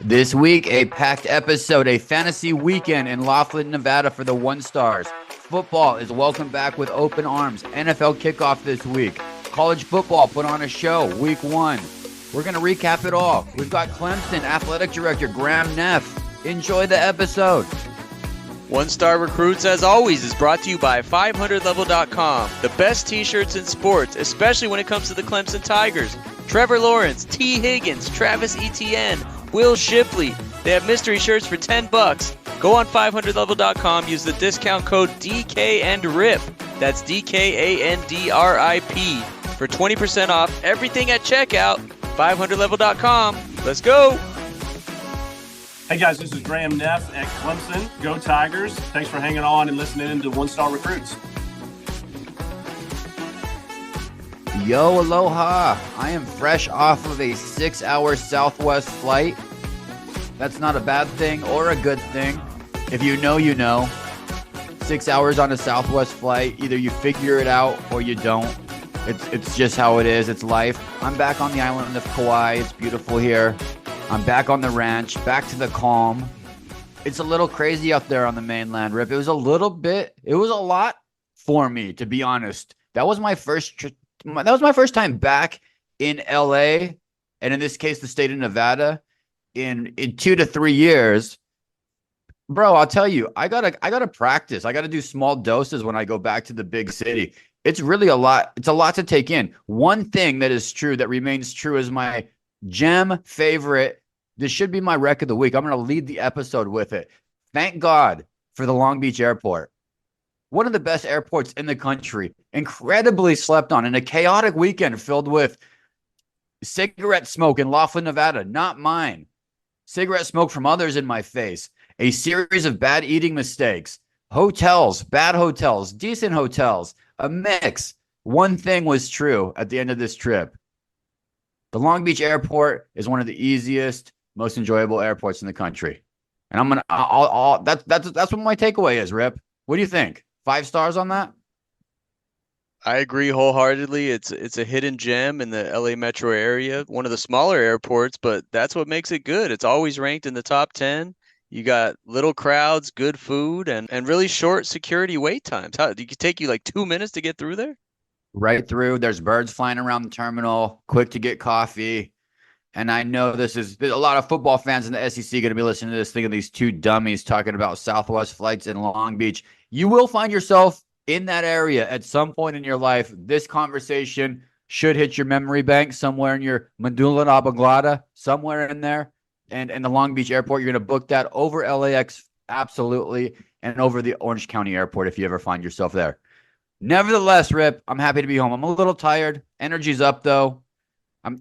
This week, a packed episode, a fantasy weekend in Laughlin, Nevada for the One Stars. Football is welcome back with open arms. NFL kickoff this week. College football put on a show week one. We're going to recap it all. We've got Clemson Athletic Director Graham Neff. Enjoy the episode. One Star Recruits, as always, is brought to you by 500level.com. The best t-shirts in sports, especially when it comes to the Clemson Tigers. Trevor Lawrence, T. Higgins, Travis Etienne, Will Shipley. They have mystery shirts for $10. Go on 500level.com. Use the discount code DKAndRIP. That's DKANDRIP for 20% off everything at checkout. 500level.com. Let's go. Hey guys, this is Graham Neff at Clemson. Go Tigers. Thanks for hanging on and listening in to One Star Recruits. Yo, aloha. I am fresh off of a 6-hour Southwest flight. That's not a bad thing or a good thing. If you know, you know. 6 hours on a Southwest flight, either you figure it out or you don't. It's just how it is. It's life. I'm back on the island of Kauai. It's beautiful here. I'm back on the ranch, back to the calm. It's a little crazy up there on the mainland, Rip. It was a lot for me, to be honest. That was my first time back in LA, and in this case, the state of Nevada, in 2 to 3 years. Bro, I'll tell you, I gotta practice. I gotta do small doses when I go back to the big city. It's really a lot. It's a lot to take in. One thing that is true, that remains true, is my gem favorite. This should be my rec of the week. I'm going to lead the episode with it. Thank God for the Long Beach airport. One of the best airports in the country. Incredibly slept on in a chaotic weekend filled with cigarette smoke in Laughlin, Nevada. Not mine. Cigarette smoke from others in my face. A series of bad eating mistakes. Hotels, bad hotels, decent hotels, a mix. One thing was true at the end of this trip. The Long Beach airport is one of the easiest, most enjoyable airports in the country. And that's what my takeaway is, Rip. What do you think? 5 stars on that? I agree wholeheartedly. It's a hidden gem in the LA metro area, one of the smaller airports, but that's what makes it good. It's always ranked in the top 10. You got little crowds, good food, and really short security wait times. It could take you like 2 minutes to get through there? Right through. There's birds flying around the terminal, quick to get coffee. And I know there's a lot of football fans in the SEC going to be listening to this, thinking these two dummies talking about Southwest flights in Long Beach. You will find yourself in that area at some point in your life. This conversation should hit your memory bank somewhere in your medulla oblongata, somewhere in there. And in the Long Beach airport, you're going to book that over LAX, absolutely, and over the Orange County airport if you ever find yourself there. Nevertheless, Rip, I'm happy to be home. I'm a little tired. Energy's up, though.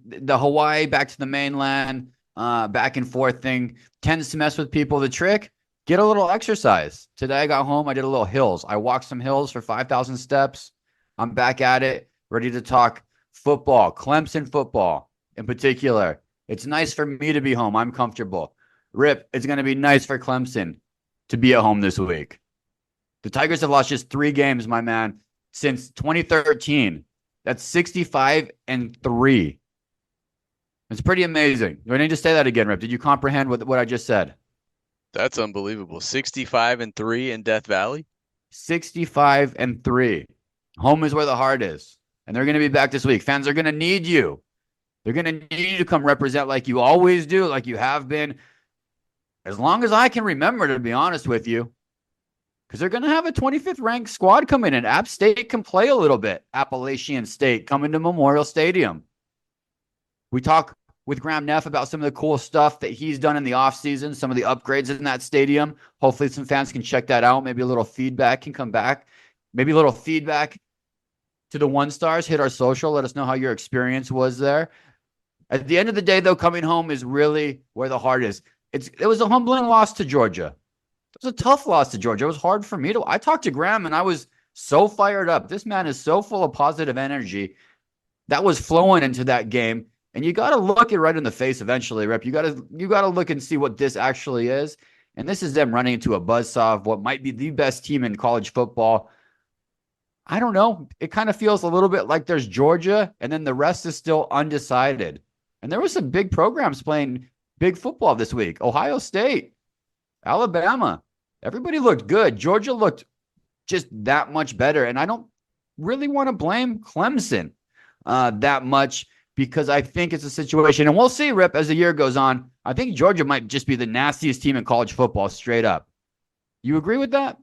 The Hawaii back to the mainland, back and forth thing tends to mess with people. The trick, get a little exercise. Today I got home. I did a little hills. I walked some hills for 5,000 steps. I'm back at it, ready to talk football, Clemson football in particular. It's nice for me to be home. I'm comfortable. Rip, it's going to be nice for Clemson to be at home this week. The Tigers have lost just 3 games, my man, since 2013. That's 65-3. It's pretty amazing. Do I need to say that again, Rip? Did you comprehend what I just said? That's unbelievable. 65-3 in Death Valley. 65-3. Home is where the heart is. And they're going to be back this week. Fans are going to need you. They're going to need you to come represent like you always do, like you have been. As long as I can remember, to be honest with you. Because they're going to have a 25th ranked squad come in, and App State can play a little bit. Appalachian State coming to Memorial Stadium. We talk with Graham Neff about some of the cool stuff that he's done in the offseason, some of the upgrades in that stadium. Hopefully some fans can check that out. Maybe a little feedback can come back. Maybe a little feedback to the One Stars. Hit our social. Let us know how your experience was there. At the end of the day, though, coming home is really where the heart is. It was a humbling loss to Georgia. It was a tough loss to Georgia. It was hard for me I talked to Graham and I was so fired up. This man is so full of positive energy that was flowing into that game. And you got to look it right in the face eventually, Rep. You got to look and see what this actually is. And this is them running into a buzzsaw of what might be the best team in college football. I don't know. It kind of feels a little bit like there's Georgia, and then the rest is still undecided. And there were some big programs playing Big football this week. Ohio State, Alabama. Everybody looked good. Georgia looked just that much better. And I don't really want to blame Clemson that much because I think it's a situation. And we'll see, Rip, as the year goes on. I think Georgia might just be the nastiest team in college football straight up. You agree with that?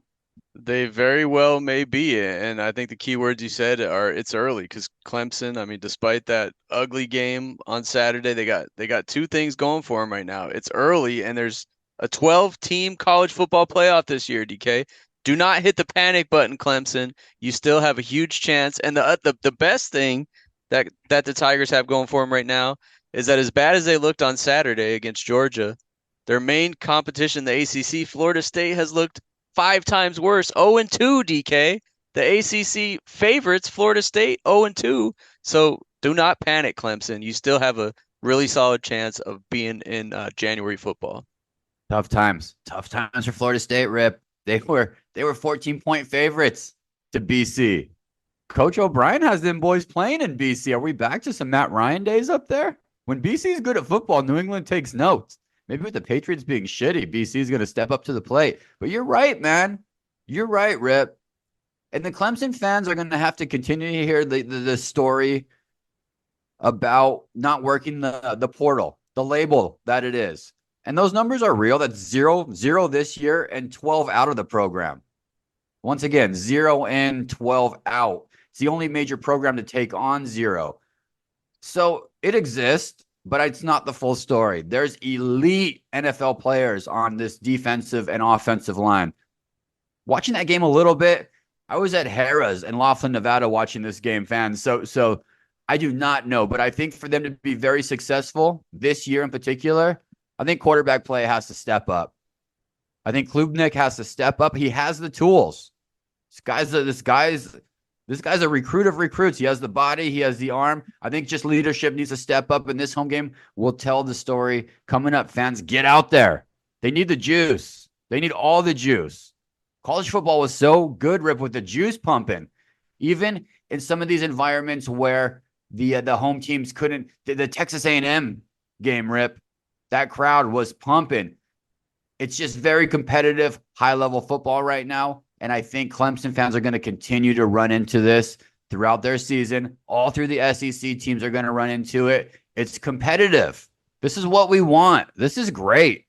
They very well may be, and I think the key words you said are it's early because Clemson, I mean, despite that ugly game on Saturday, they got two things going for them right now. It's early, and there's a 12-team college football playoff this year, DK. Do not hit the panic button, Clemson. You still have a huge chance, and the best thing that the Tigers have going for them right now is that as bad as they looked on Saturday against Georgia, their main competition, the ACC, Florida State, has looked 5 times worse. 0-2, DK. The ACC favorites, Florida State, 0-2. So do not panic, Clemson. You still have a really solid chance of being in January football. Tough times for Florida State, Rip. They were 14-point favorites to BC. Coach O'Brien has them boys playing in BC. Are we back to some Matt Ryan days up there? When BC is good at football, New England takes notes. Maybe with the Patriots being shitty, BC is going to step up to the plate. But you're right, man. You're right, Rip. And the Clemson fans are going to have to continue to hear the story about not working the portal, the label that it is. And those numbers are real. That's 0 this year and 12 out of the program. Once again, 0 in, 12 out. It's the only major program to take on 0. So it exists, but it's not the full story. There's elite NFL players on this defensive and offensive line. Watching that game a little bit, I was at Harrah's in Laughlin, Nevada, watching this game, fans. So I do not know, but I think for them to be very successful this year in particular, I think quarterback play has to step up. I think Klubnik has to step up. He has the tools. This guy's a recruit of recruits. He has the body. He has the arm. I think just leadership needs to step up, and this home game will tell the story. Coming up, fans, get out there. They need the juice. They need all the juice. College football was so good, Rip, with the juice pumping. Even in some of these environments where the home teams couldn't, the Texas A&M game, Rip, that crowd was pumping. It's just very competitive, high-level football right now. And I think Clemson fans are going to continue to run into this throughout their season. All through the SEC teams are going to run into it. It's competitive. This is what we want. This is great.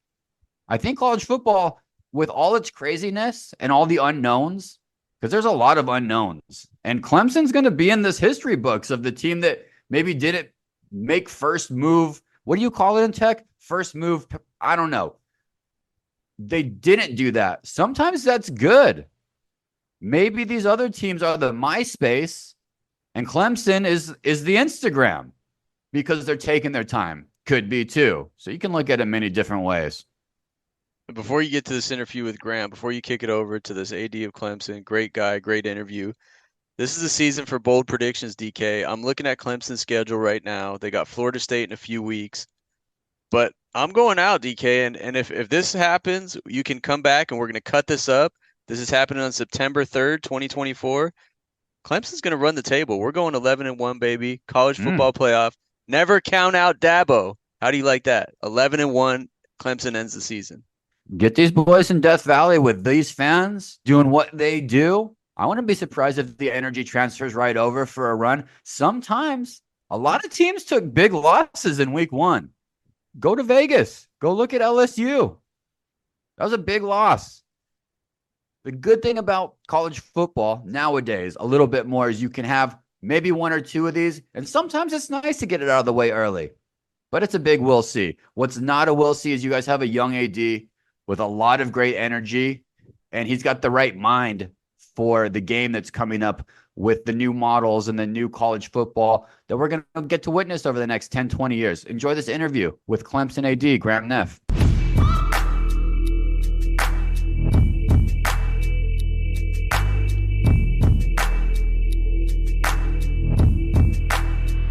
I think college football, with all its craziness and all the unknowns, because there's a lot of unknowns, and Clemson's going to be in this history books of the team that maybe didn't make first move. What do you call it in tech? First move. I don't know. They didn't do that. Sometimes that's good. Maybe these other teams are the MySpace and Clemson is the Instagram because they're taking their time. Could be too. So you can look at it many different ways. Before you get to this interview with Graham, before you kick it over to this AD of Clemson, great guy, great interview. This is the season for bold predictions, DK. I'm looking at Clemson's schedule right now. They got Florida State in a few weeks. But I'm going out, DK, and if this happens, you can come back and we're going to cut this up. This is happening on September 3rd, 2024. Clemson's going to run the table. We're going 11-1, baby. College football playoff. Never count out Dabo. How do you like that? 11-1, Clemson ends the season. Get these boys in Death Valley with these fans doing what they do. I wouldn't be surprised if the energy transfers right over for a run. Sometimes a lot of teams took big losses in week 1. Go to Vegas. Go look at LSU. That was a big loss. The good thing about college football nowadays, a little bit more, is you can have maybe 1 or 2 of these. And sometimes it's nice to get it out of the way early. But it's a big we'll see. What's not a we'll see is you guys have a young AD with a lot of great energy. And he's got the right mind for the game that's coming up with the new models and the new college football that we're going to get to witness over the next 10, 20 years. Enjoy this interview with Clemson AD, Graham Neff.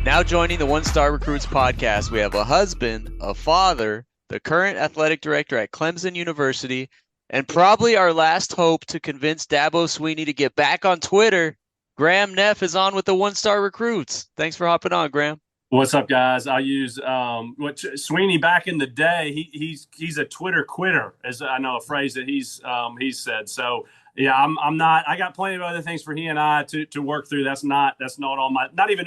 Now joining the One Star Recruits podcast, we have a husband, a father, the current athletic director at Clemson University, and probably our last hope to convince Dabo Swinney to get back on Twitter. Graham Neff is on with the One Star Recruits. Thanks for hopping on, Graham. What's up, guys? I use what Sweeney back in the day. He's a Twitter quitter, as I know a phrase that he's said. So yeah, I'm not. I got plenty of other things for he and I to work through. That's not on my not even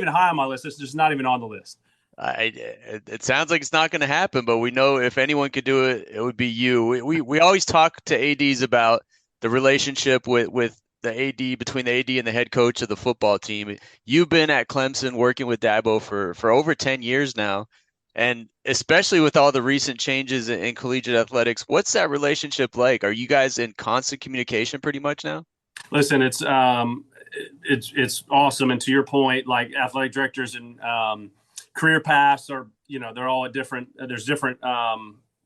high on my list. It's just not even on the list. It sounds like it's not going to happen, but we know if anyone could do it, it would be you. We always talk to ADs about the relationship with the AD, between the AD and the head coach of the football team. You've been at Clemson working with Dabo for over 10 years now, and especially with all the recent changes in collegiate athletics, what's that relationship like? Are you guys in constant communication pretty much now? Listen, it's awesome, and to your point, like athletic directors and career paths are, they're all there's different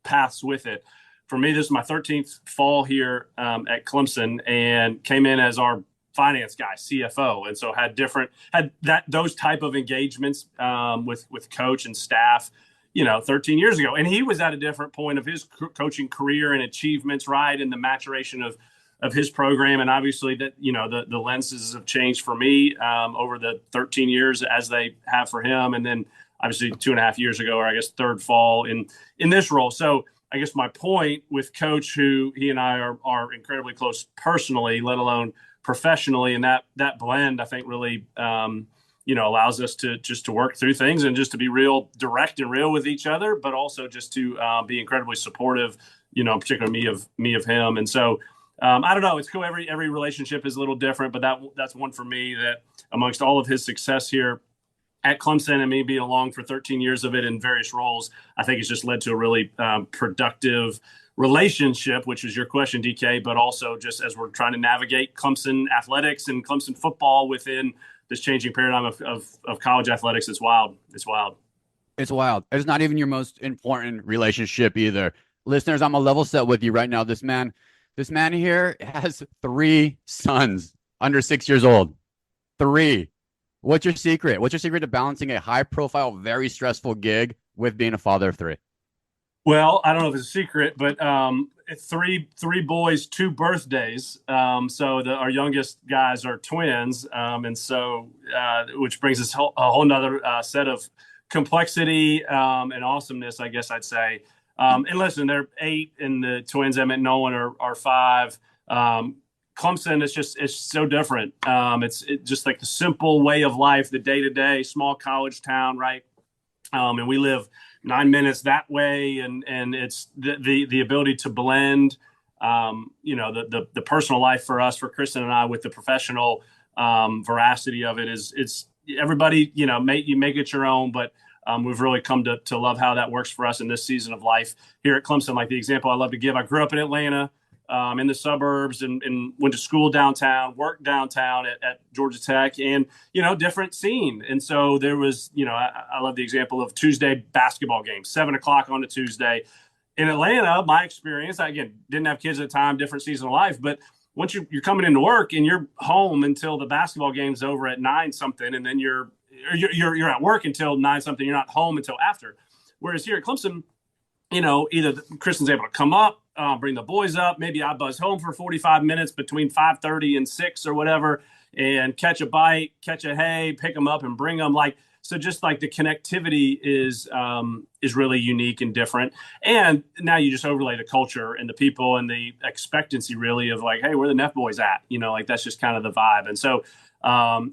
paths with it. For me, this is my 13th fall here at Clemson, and came in as our finance guy, CFO, and so had those type of engagements with coach and staff, 13 years ago. And he was at a different point of his coaching career and achievements, right, and the maturation of his program. And obviously that, the lenses have changed for me over the 13 years as they have for him. And then obviously 2.5 years ago, or I guess third fall in this role. So I guess my point with Coach, who he and I are incredibly close personally, let alone professionally, and that blend, I think, really allows us to work through things and just to be real direct and real with each other, but also just to be incredibly supportive, particularly me of him. And so I don't know, it's cool. Every relationship is a little different, but that's one for me that amongst all of his success here at Clemson and me being along for 13 years of it in various roles, I think it's just led to a really productive relationship, which is your question, DK, but also just as we're trying to navigate Clemson athletics and Clemson football within this changing paradigm of college athletics. It's wild. It's wild. It's wild. It's not even your most important relationship either. Listeners, I'm a level set with you right now. This man here has 3 sons under 6 years old. 3. What's your secret? What's your secret to balancing a high-profile, very stressful gig with being a father of 3? Well, I don't know if it's a secret, but it's three boys, 2 birthdays. So our youngest guys are twins, and so which brings us a whole nother set of complexity and awesomeness, I guess I'd say. And listen, they're 8, and the twins, Emmett and Nolan, are 5. Clemson, it's so different. It's just like the simple way of life, the day-to-day, small college town, right? And we live 9 minutes that way, and it's the ability to blend, the personal life for us, for Kristen and I, with the professional veracity of it it's everybody, you make it your own, but we've really come to love how that works for us in this season of life here at Clemson. Like the example I love to give, I grew up in Atlanta, in the suburbs, and went to school downtown, worked downtown at Georgia Tech, and, different scene. And so there was, I love the example of Tuesday basketball games, 7:00 on a Tuesday. In Atlanta, my experience, I, again, didn't have kids at the time, different season of life, but once you're coming into work and you're home until the basketball game's over at 9 something, and then you're at work until 9 something, you're not home until after. Whereas here at Clemson, either Kristen's able to come up, bring the boys up. Maybe I buzz home for 45 minutes between 5:30 and 6 or whatever, and catch a bite, catch a hay, pick them up and bring them. So just like the connectivity is really unique and different. And now you just overlay the culture and the people and the expectancy really of like, hey, where the Neff boys at? That's just kind of the vibe. And so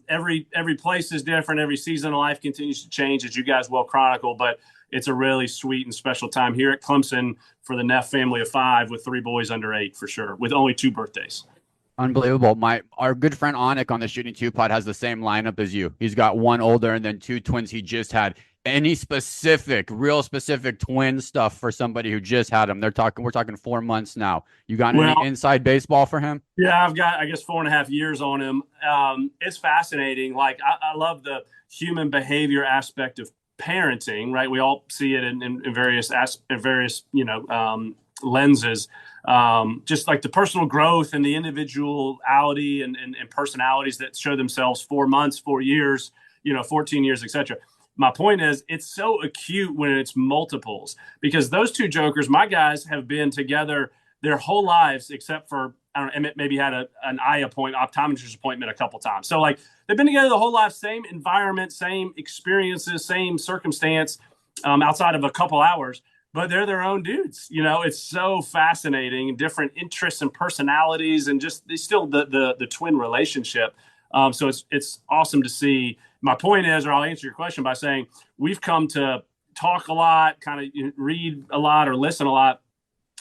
every place is different. Every season of life continues to change, as you guys well chronicle, but it's a really sweet and special time here at Clemson for the Neff family of 5 with 3 boys under 8 for sure, with only 2 birthdays. Unbelievable. Our good friend Onik on the Shooting 2 pod has the same lineup as you. He's got 1 older and then 2 twins he just had. Any real specific twin stuff for somebody who just had them? We're talking 4 months now. You got any inside baseball for him? Yeah, I've got, I guess, 4.5 years on him. It's fascinating. Like I love the human behavior aspect of parenting, right? We all see it in various lenses. Just like the personal growth and the individuality and personalities that show themselves 4 months, 4 years, 14 years, etc. My point is, it's so acute when it's multiples, because those 2 jokers, my guys, have been together their whole lives, except for, I don't know, Emmett maybe had an optometrist appointment a couple times. So like they've been together the whole life, same environment, same experiences, same circumstance, outside of a couple hours, but they're their own dudes. It's so fascinating, different interests and personalities, and just still the twin relationship. So it's awesome to see. My point is, or I'll answer your question by saying we've come to talk a lot, kind of read a lot or listen a lot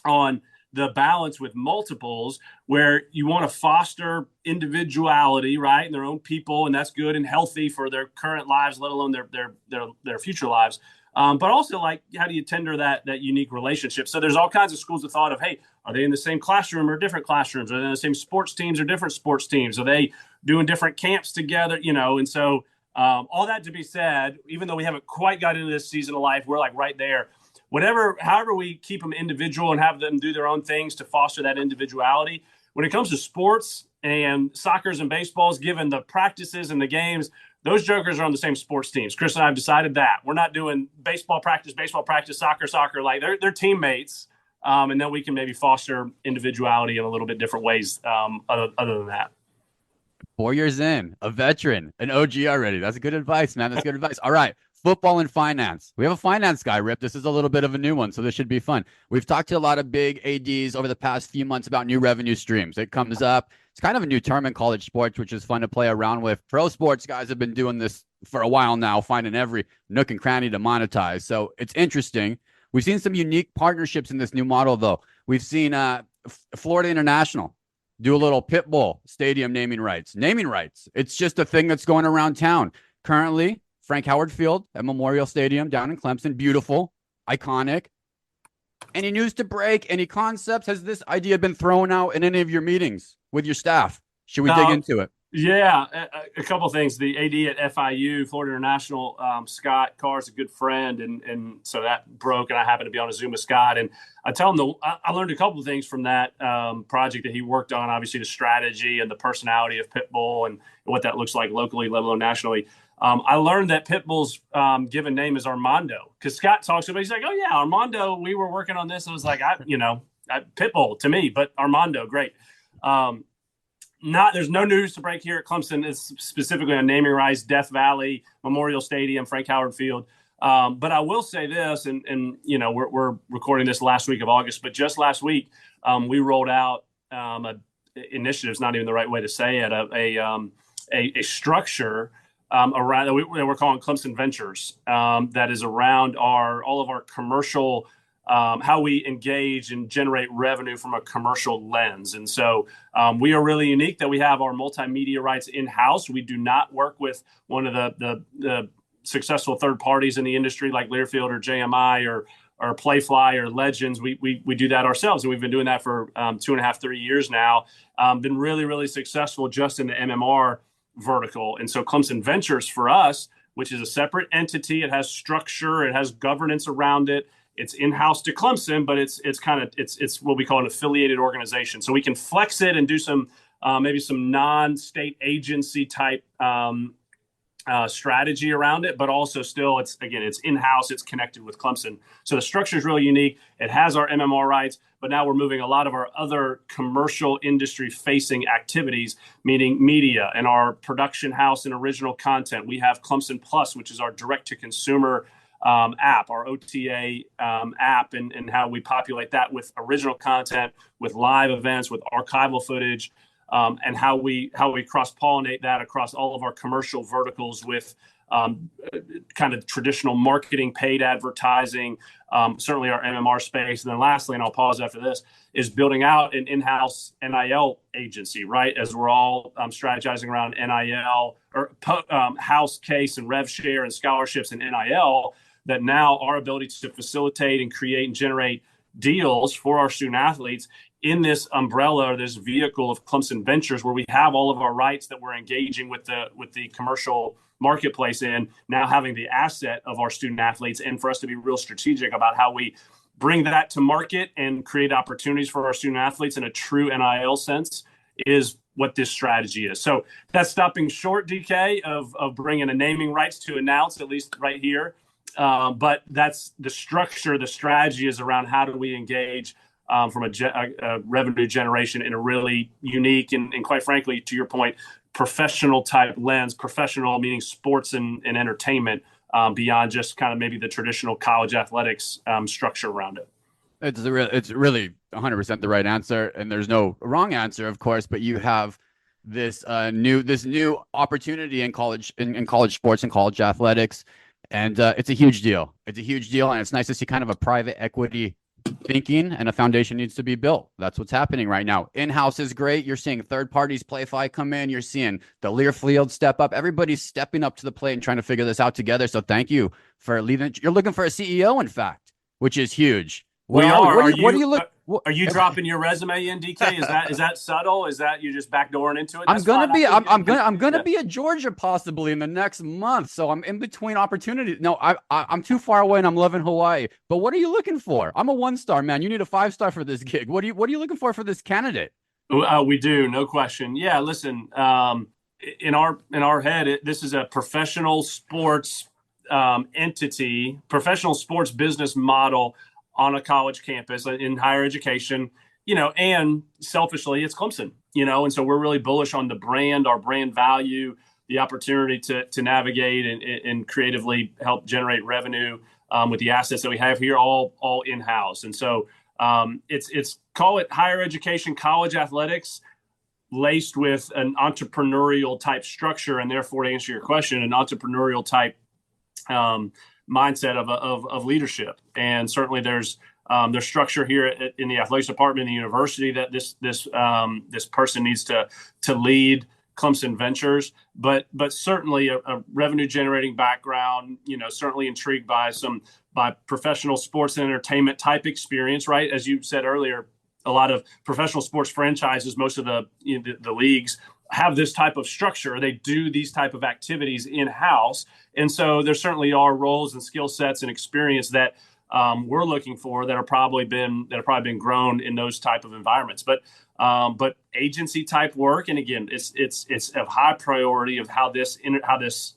on the balance with multiples, where you want to foster individuality, right, and their own people, and that's good and healthy for their current lives, let alone their future lives. But also, like, how do you tender that unique relationship? So there's all kinds of schools of thought of, hey, are they in the same classroom or different classrooms? Are they in the same sports teams or different sports teams? Are they doing different camps together? And so all that to be said, even though we haven't quite got into this season of life, we're like right there. However we keep them individual and have them do their own things to foster that individuality. When it comes to sports and soccer's and baseballs, given the practices and the games, those jokers are on the same sports teams. Chris and I have decided that we're not doing baseball practice, soccer. Like they're teammates, and then we can maybe foster individuality in a little bit different ways. Other than that, 4 years in, a veteran, an OG already. That's good advice, man. That's good advice. All right. Football and finance. We have a finance guy, Rip. This is a little bit of a new one, so this should be fun. We've talked to a lot of big ADs over the past few months about new revenue streams. It comes up. It's kind of a new term in college sports, which is fun to play around with. Pro sports guys have been doing this for a while now, finding every nook and cranny to monetize. So it's interesting. We've seen some unique partnerships in this new model, though. We've seen Florida International do a little pit bull stadium naming rights. Naming rights. It's just a thing that's going around town. Currently, Frank Howard Field at Memorial Stadium down in Clemson. Beautiful, iconic. Any news to break? Any concepts? Has this idea been thrown out in any of your meetings with your staff? Should we dig into it? Yeah, a couple of things. The AD at FIU, Florida International, Scott Carr is a good friend, and so that broke, and I happened to be on a Zoom with Scott, and I tell him I learned a couple of things from that project that he worked on. Obviously, the strategy and the personality of Pitbull and what that looks like locally, let alone nationally. I learned that Pitbull's given name is Armando, because Scott talks about. He's like, "Oh yeah, Armando. We were working on this." I was like, Pitbull to me, but Armando, great. There's no news to break here at Clemson. It's specifically on naming rights, Death Valley, Memorial Stadium, Frank Howard Field. But I will say this, and we're recording this last week of August, but just last week we rolled out initiatives, not even the right way to say it, a structure around that we're calling Clemson Ventures, that is around all of our commercial, how we engage and generate revenue from a commercial lens. And so we are really unique that we have our multimedia rights in-house. We do not work with one of the successful third parties in the industry like Learfield or JMI or Playfly or Legends. We do that ourselves, and we've been doing that for 2.5-3 years now. Been really, really successful just in the MMR vertical. And so Clemson Ventures for us, which is a separate entity, it has structure, it has governance around it. It's in-house to Clemson, but it's what we call an affiliated organization. So we can flex it and do some maybe some non-state agency type strategy around it, but also still it's in-house, it's connected with Clemson. So the structure is really unique. It has our MMR rights, but now we're moving a lot of our other commercial industry facing activities, meaning media and our production house and original content. We have Clemson Plus, which is our direct to consumer app, our OTA app, and how we populate that with original content, with live events, with archival footage, and how we cross-pollinate that across all of our commercial verticals with kind of traditional marketing, paid advertising, certainly our MMR space. And then lastly, and I'll pause after this, is building out an in-house NIL agency, right? As we're all strategizing around NIL or house case and rev share and scholarships and NIL, that now our ability to facilitate and create and generate deals for our student athletes in this umbrella or this vehicle of Clemson Ventures, where we have all of our rights that we're engaging with the commercial marketplace in, now having the asset of our student athletes, and for us to be real strategic about how we bring that to market and create opportunities for our student athletes in a true NIL sense is what this strategy is. So that's stopping short, DK, of bringing a naming rights to announce, at least right here. But that's the structure. The strategy is around how do we engage from a revenue generation in a really unique and quite frankly, to your point, professional type lens. Professional meaning sports and entertainment, beyond just kind of maybe the traditional college athletics structure around it. It's really 100% the right answer, and there's no wrong answer, of course. But you have this new opportunity in college sports and college athletics, and it's a huge deal. It's a huge deal, and it's nice to see kind of a private equity thinking, and a foundation needs to be built. That's what's happening right now. In-house is great. You're seeing third parties play-fi come in. You're seeing the Learfield step up. Everybody's stepping up to the plate and trying to figure this out together. So thank you for leaving. You're looking for a CEO, in fact, which is huge. What do you look? Are you dropping your resume in, DK? Is that subtle? Is that you just backdooring into it? I'm gonna be at Georgia possibly in the next month, so I'm in between opportunities. No, I'm too far away, and I'm loving Hawaii. But what are you looking for? I'm a 1-star man. You need a 5-star for this gig. What are you looking for this candidate? We do, no question. Yeah, listen. In our head, this is a professional sports entity, professional sports business model on a college campus in higher education, and selfishly it's Clemson, and so we're really bullish on the brand, our brand value, the opportunity to navigate and creatively help generate revenue with the assets that we have here, all in-house. And so it's call it higher education, college athletics laced with an entrepreneurial type structure. And therefore, to answer your question, an entrepreneurial type mindset of leadership. And certainly there's structure here in the athletics department in the university that this person needs to lead Clemson Ventures, but certainly a revenue generating background, certainly intrigued by professional sports and entertainment type experience, right? As you said earlier, a lot of professional sports franchises, most of the leagues have this type of structure. They do these type of activities in-house. And so there certainly are roles and skill sets and experience that we're looking for that have probably been grown in those type of environments. But agency type work, and again, it's of high priority of how this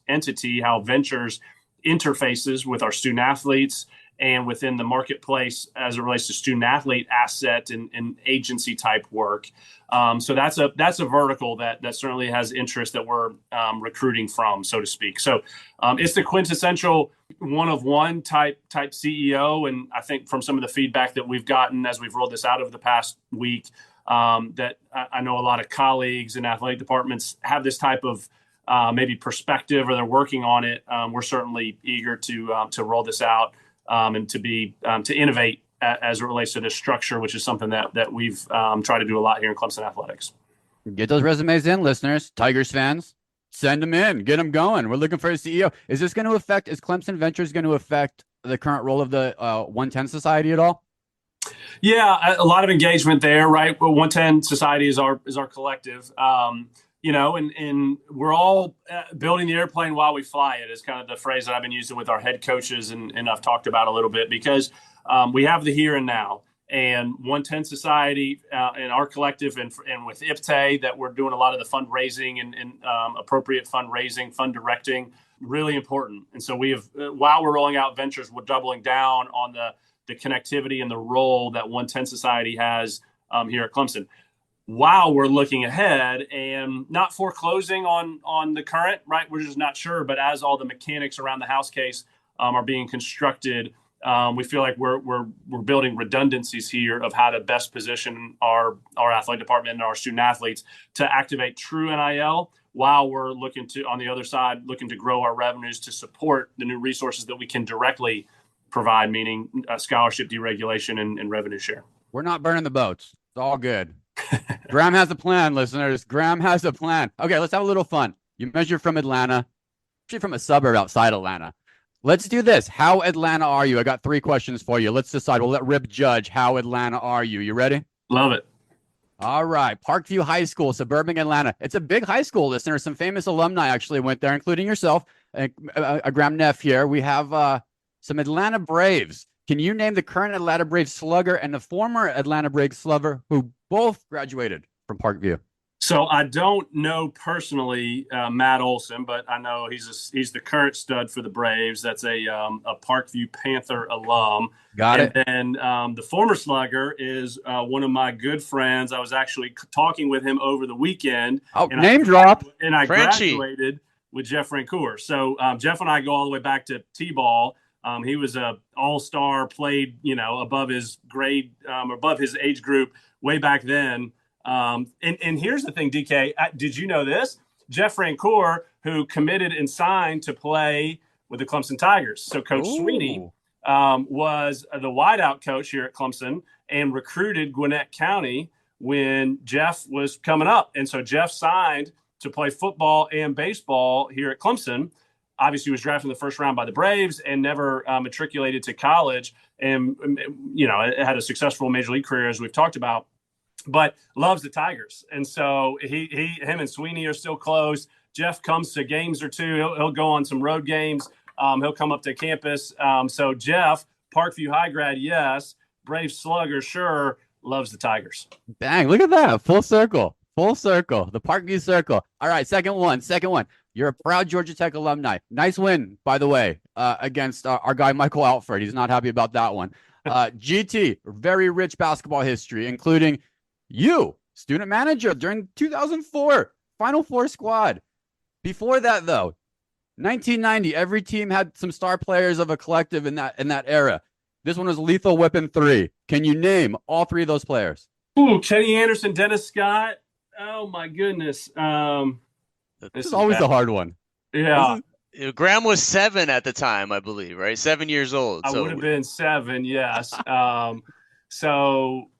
entity, how Ventures interfaces with our student athletes and within the marketplace as it relates to student athlete asset and agency type work. So that's a vertical that certainly has interest that we're recruiting from, so to speak. So it's the quintessential one-of-one type CEO. And I think from some of the feedback that we've gotten as we've rolled this out over the past week, that I know a lot of colleagues in athletic departments have this type of maybe perspective, or they're working on it. We're certainly eager to roll this out and to innovate as it relates to this structure, which is something that we've tried to do a lot here in Clemson athletics. Get those resumes in, listeners, Tigers fans. Send them in, get them going. We're looking for a CEO. Is Clemson Ventures going to affect the current role of the 110 Society at all? Yeah, a lot of engagement there, right? Well, 110 Society is our collective. And we're all building the airplane while we fly it is kind of the phrase that I've been using with our head coaches and I've talked about a little bit, because we have the here and now. And 110 Society and our collective and with IPTE, that we're doing a lot of the fundraising and appropriate fundraising, fund directing, really important. And so we have, while we're rolling out Ventures, we're doubling down on the connectivity and the role that 110 Society has here at Clemson. While we're looking ahead and not foreclosing on the current, right? We're just not sure. But as all the mechanics around the house case are being constructed, we feel like we're building redundancies here of how to best position our athletic department and our student athletes to activate true NIL, while we're looking to, on the other side, looking to grow our revenues to support the new resources that we can directly provide, meaning scholarship deregulation and revenue share. We're not burning the boats. It's all good. Graham has a plan, listeners. Graham has a plan. Okay, let's have a little fun. You measure from Atlanta, actually from a suburb outside Atlanta. Let's do this. How Atlanta are you? I got 3 questions for you. Let's decide. We'll let Rip judge. How Atlanta are you? You ready? Love it. All right. Parkview High School, suburban Atlanta. It's a big high school, listeners. Some famous alumni actually went there, including yourself, Graham Neff here. We have some Atlanta Braves. Can you name the current Atlanta Braves slugger and the former Atlanta Braves slugger who both graduated from Parkview? So I don't know personally Matt Olson, but I know he's the current stud for the Braves. That's a Parkview Panther alum. Got And it. then the former slugger is one of my good friends. I was actually talking with him over the weekend, Oh, and name drop. I Frenchie. graduated with Jeff Rancour. So Jeff and I go all the way back to T-ball. He was a all-star, played above his grade, above his age group way back then. And here's the thing, DK. Did you know this? Jeff Rancour, who committed and signed to play with the Clemson Tigers. So Coach Sweeney Ooh. was the wideout coach here at Clemson and recruited Gwinnett County when Jeff was coming up. And so Jeff signed to play football and baseball here at Clemson. Obviously, he was drafted in the first round by the Braves and never matriculated to college. And, had a successful major league career, as we've talked about, but loves the Tigers. And so him and Sweeney are still close. Jeff comes to games or two. He'll go on some road games. He'll come up to campus. So Jeff, Parkview High grad, yes. Brave slugger, sure. Loves the Tigers. Bang, look at that. Full circle. Full circle. The Parkview circle. All right, second one. You're a proud Georgia Tech alumni. Nice win, by the way, against our guy Michael Alford. He's not happy about that one. GT, very rich basketball history, including you, student manager during 2004 Final Four squad. Before that, though, 1990, every team had some star players of a collective in that era. This one was Lethal Weapon 3. Can you name all three of those players? Ooh, Kenny Anderson, Dennis Scott. Oh my goodness. This is always a hard one. Yeah. Graham was 7 at the time, I believe, right? 7 years old. I would have been 7, yes. So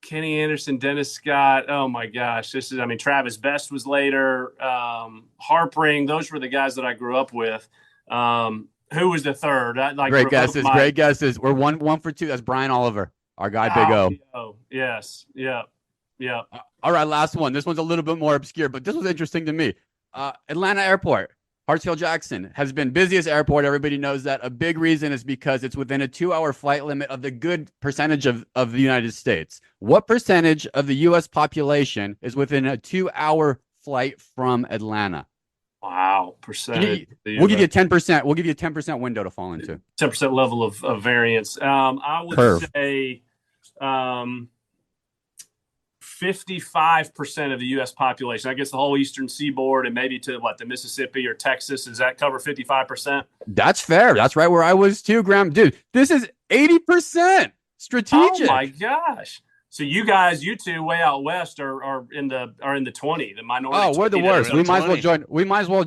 Kenny Anderson, Dennis Scott. Oh my gosh. Travis Best was later. Harpring. Those were the guys that I grew up with. Who was the third? Great guesses. Great guesses. We're one for 2. That's Brian Oliver, our guy, Big O. Oh, yes. Yeah. Yeah. All right. Last one. This one's a little bit more obscure, but this was interesting to me. Atlanta Airport. Hartsfield-Jackson has been busiest airport. Everybody knows that. A big reason is because it's within a 2-hour flight limit of the good percentage of the United States. What percentage of the U.S. population is within a 2-hour flight from Atlanta? Wow, percentage. We'll give you a 10%. We'll give you a 10% window to fall into. 10% level of variance. I would say 55% of the U.S. population. I guess the whole eastern seaboard and maybe to the Mississippi or Texas. Does that cover 55%? That's fair. That's right where I was too, Graham. Dude, this is 80% strategic. Oh my gosh. So you two way out west are in the 20, the minority. Oh, we're the worst. We might as well 20. join. We might as well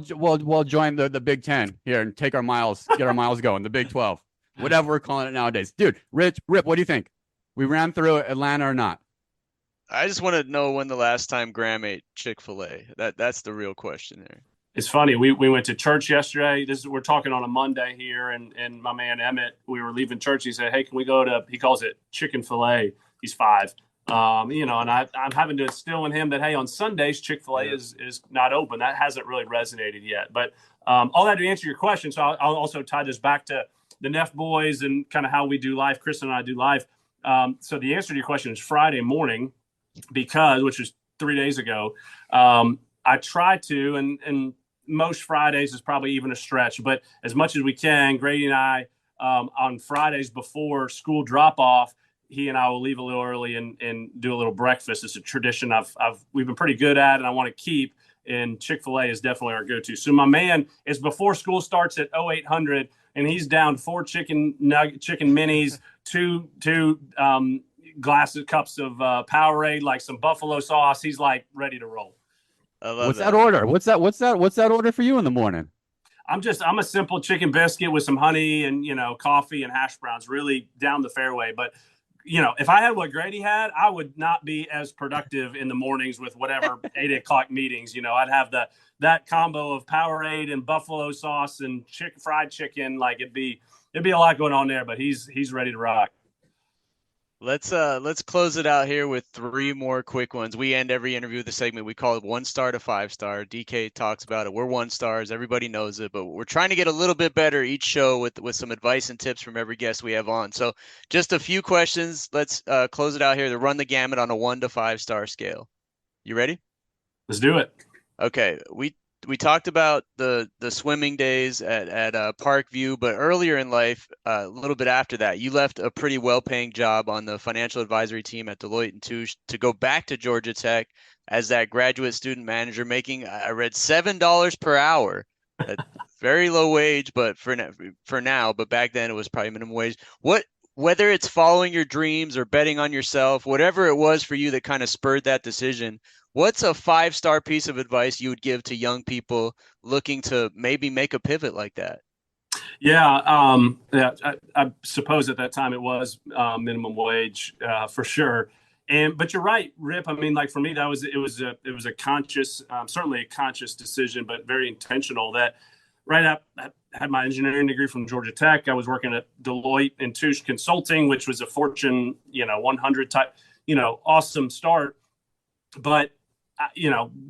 join the Big 10 here and take our miles, get our miles going. The Big 12, whatever we're calling it nowadays. Dude, Rip, what do you think? We ran through Atlanta or not? I just want to know when the last time Graham ate Chick-fil-A. That's the real question there. It's funny. We went to church yesterday. We're talking on a Monday here, and my man Emmett, we were leaving church. He said, "Hey, can we go to?" He calls it chicken fillet. He's 5. And I'm having to instill in him that, hey, on Sundays, Chick-fil-A is not open. That hasn't really resonated yet. But all that to answer your question. So I'll also tie this back to the Neff boys and kind of how we do live. Chris and I do live. So the answer to your question is Friday morning, which was 3 days ago. I try to, and most Fridays is probably even a stretch, but as much as we can, Grady and I, on Fridays before school drop off, he and I will leave a little early and do a little breakfast. It's a tradition we've been pretty good at, and I want to keep. And Chick-fil-A is definitely our go-to. So my man is before school starts at 0800, and he's down 4 chicken minis, two cups of Powerade, like some buffalo sauce. He's like ready to roll. I love What's that order? What's that order for you in the morning? I'm a simple chicken biscuit with some honey and coffee and hash browns, really down the fairway. But if I had what Grady had, I would not be as productive in the mornings with whatever 8 o'clock meetings. I'd have that combo of Powerade and buffalo sauce and fried chicken. Like it'd be a lot going on there, but he's ready to rock. Let's close it out here with 3 more quick ones. We end every interview with the segment we call it 1 star to 5 star. DK talks about it. We're 1 stars. Everybody knows it, but we're trying to get a little bit better each show with some advice and tips from every guest we have on. So just a few questions. Let's close it out here to run the gamut on a 1 to 5 star scale. You ready? Let's do it. Okay, we talked about the swimming days at Parkview, but earlier in life, a little bit after that, you left a pretty well-paying job on the financial advisory team at Deloitte and Touche to go back to Georgia Tech as that graduate student manager, making I read $7 per hour. That's very low wage, but for now, but back then it was probably minimum wage. Whether it's following your dreams or betting on yourself, whatever it was for you that kind of spurred that decision, what's a five-star piece of advice you would give to young people looking to maybe make a pivot like that? Yeah, I suppose at that time it was minimum wage for sure. But you're right, Rip. I mean, like for me, it was a conscious, certainly a conscious decision, but very intentional. That right up, I had my engineering degree from Georgia Tech. I was working at Deloitte and Touche Consulting, which was a Fortune 100 type, awesome start. But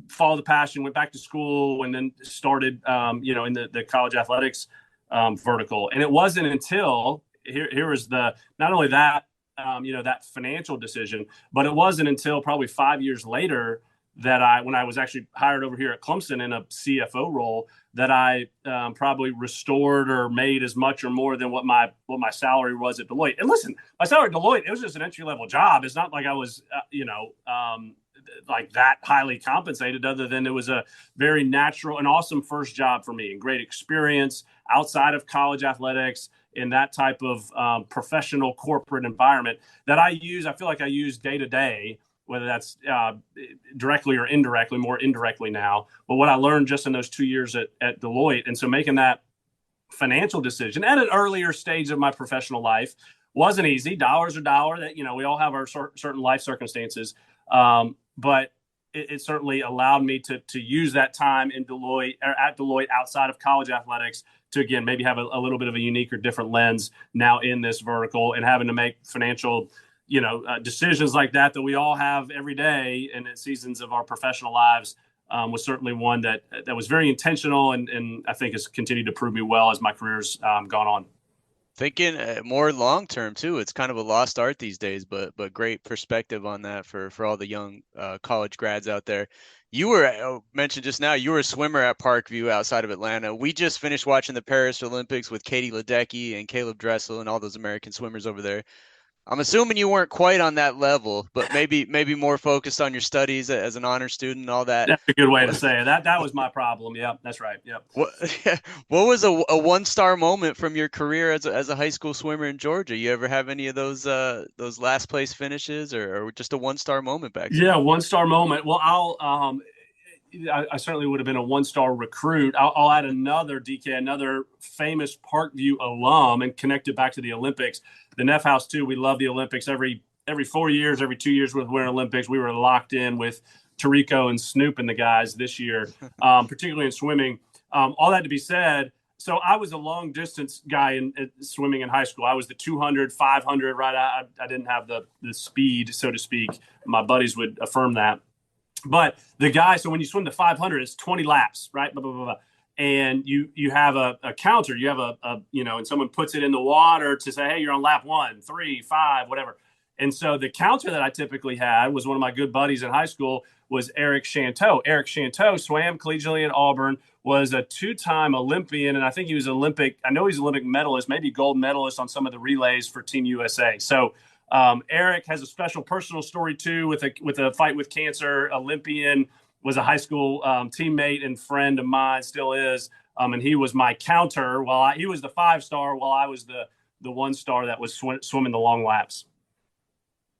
followed the passion, went back to school, and then started, in the college athletics vertical. And it wasn't until here was not only that, that financial decision, but it wasn't until probably 5 years later that when I was actually hired over here at Clemson in a CFO role, that I probably restored or made as much or more than what my salary was at Deloitte. And listen, my salary at Deloitte, it was just an entry level job. It's not like I was, like that highly compensated, other than it was a very natural and awesome first job for me and great experience outside of college athletics in that type of professional corporate environment that I feel like I use day to day, whether that's directly or indirectly, more indirectly now. But what I learned just in those 2 years at Deloitte. And so making that financial decision at an earlier stage of my professional life wasn't easy. Dollars a dollar, that, we all have our certain life circumstances. But it certainly allowed me to use that time at Deloitte outside of college athletics to, again, maybe have a little bit of a unique or different lens now in this vertical, and having to make financial, decisions like that we all have every day and at seasons of our professional lives, was certainly one that was very intentional, and I think has continued to prove me well as my career's gone on. Thinking more long term too. It's kind of a lost art these days, but great perspective on that for all the young college grads out there. You were mentioned just now. You were a swimmer at Parkview outside of Atlanta. We just finished watching the Paris Olympics with Katie Ledecky and Caleb Dressel and all those American swimmers over there. I'm assuming you weren't quite on that level, but maybe more focused on your studies as an honor student and all that. That's a good way to say it. That was my problem. Yeah, that's right. Yep. What what was a one-star moment from your career as a high school swimmer in Georgia? You ever have any of those last place finishes, or just a one-star moment back then? Yeah, one-star moment. Well, I certainly would have been a one-star recruit. I'll add another famous Parkview alum, and connect it back to the Olympics. The Neff House too. We love the Olympics. Every 4 years, every 2 years with Winter Olympics, we were locked in with Tarico and Snoop and the guys this year, particularly in swimming. All that to be said, so I was a long distance guy in swimming in high school. I was the 200, 500, right? I didn't have the speed, so to speak. My buddies would affirm that. But the guy, so when you swim the 500, it's 20 laps, right? Blah, blah, blah, blah. And you have a counter. You have and someone puts it in the water to say, hey, you're on lap 1, 3, 5, whatever. And so the counter that I typically had was one of my good buddies in high school was Eric Chanteau. Eric Chanteau swam collegiately at Auburn, was a 2-time Olympian, and I think he was Olympic medalist, maybe gold medalist on some of the relays for Team USA. So Eric has a special personal story too, with a fight with cancer. Olympian, was a high school teammate and friend of mine, still is, and he was my counter while he was the 5-star, while I was the 1-star that was swimming the long laps.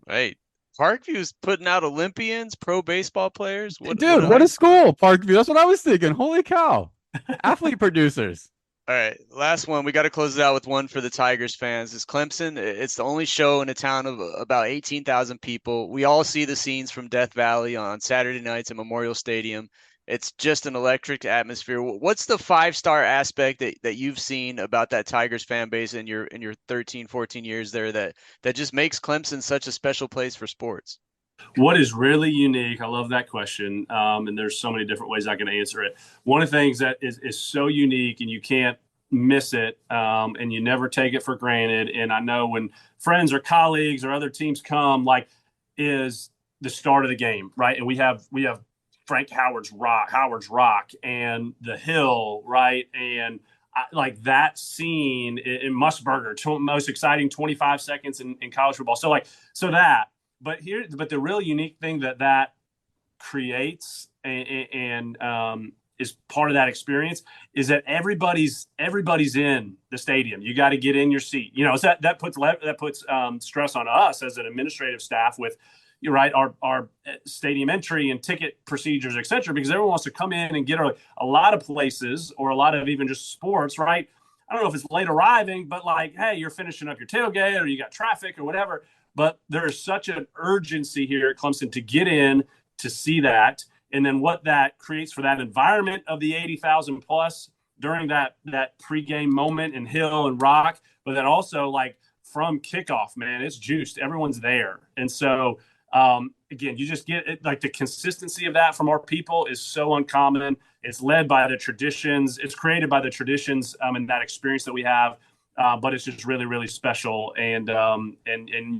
Right. Parkview's putting out Olympians, pro baseball players. What a school, Parkview. That's what I was thinking. Holy cow. Athlete producers. All right, last one. We got to close it out with one for the Tigers fans. It's Clemson. It's the only show in a town of about 18,000 people. We all see the scenes from Death Valley on Saturday nights at Memorial Stadium. It's just an electric atmosphere. What's the 5-star aspect that you've seen about that Tigers fan base in your 13, 14 years there that just makes Clemson such a special place for sports? What is really unique? I love that question. And there's so many different ways I can answer it. One of the things that is so unique, and you can't miss it, and you never take it for granted. And I know when friends or colleagues or other teams come, is the start of the game, right? And we have Frank Howard's Rock and the Hill, right? And like that scene in Musburger, most exciting 25 seconds in college football. So but the really unique thing that creates and is part of that experience is that everybody's in the stadium. You got to get in your seat. So that puts stress on us as an administrative staff with, you're right, our stadium entry and ticket procedures, et cetera, because everyone wants to come in and get a lot of places, or a lot of even just sports, right? I don't know if it's late arriving, but like, hey, you're finishing up your tailgate or you got traffic or whatever. But there's such an urgency here at Clemson to get in, to see that. And then what that creates for that environment of the 80,000 plus during that pregame moment in Hill and Rock, but then also like from kickoff, man, it's juiced. Everyone's there. And so, again, you just get it, like the consistency of that from our people is so uncommon. It's led by the traditions. It's created by the traditions and that experience that we have. But it's just really, really special. And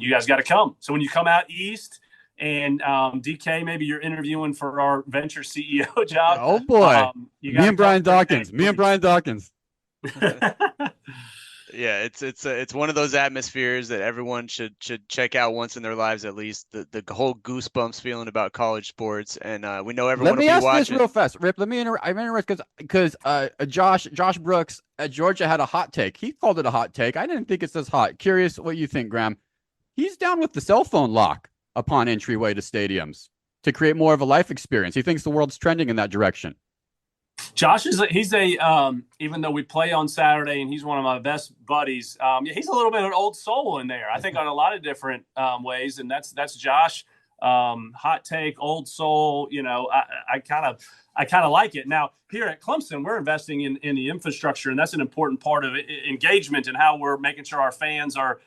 you guys got to come. So when you come out east, and DK, maybe you're interviewing for our venture CEO job. Oh boy, me and Brian Dawkins. Yeah, it's one of those atmospheres that everyone should check out once in their lives, at least. The whole goosebumps feeling about college sports, and we know everyone will be watching. Let me ask this real fast, Rip. I'm interested because Josh Brooks at Georgia had a hot take. He called it a hot take. I didn't think it's as hot. Curious what you think, Graham. He's down with the cell phone lock upon entryway to stadiums to create more of a life experience. He thinks the world's trending in that direction. Josh he's even though we play on Saturday and he's one of my best buddies, he's a little bit of an old soul in there, I think, on a lot of different ways. And that's Josh. Hot take, old soul. I kind of like it. Now here at Clemson, we're investing in the infrastructure, and that's an important part of engagement and how we're making sure our fans are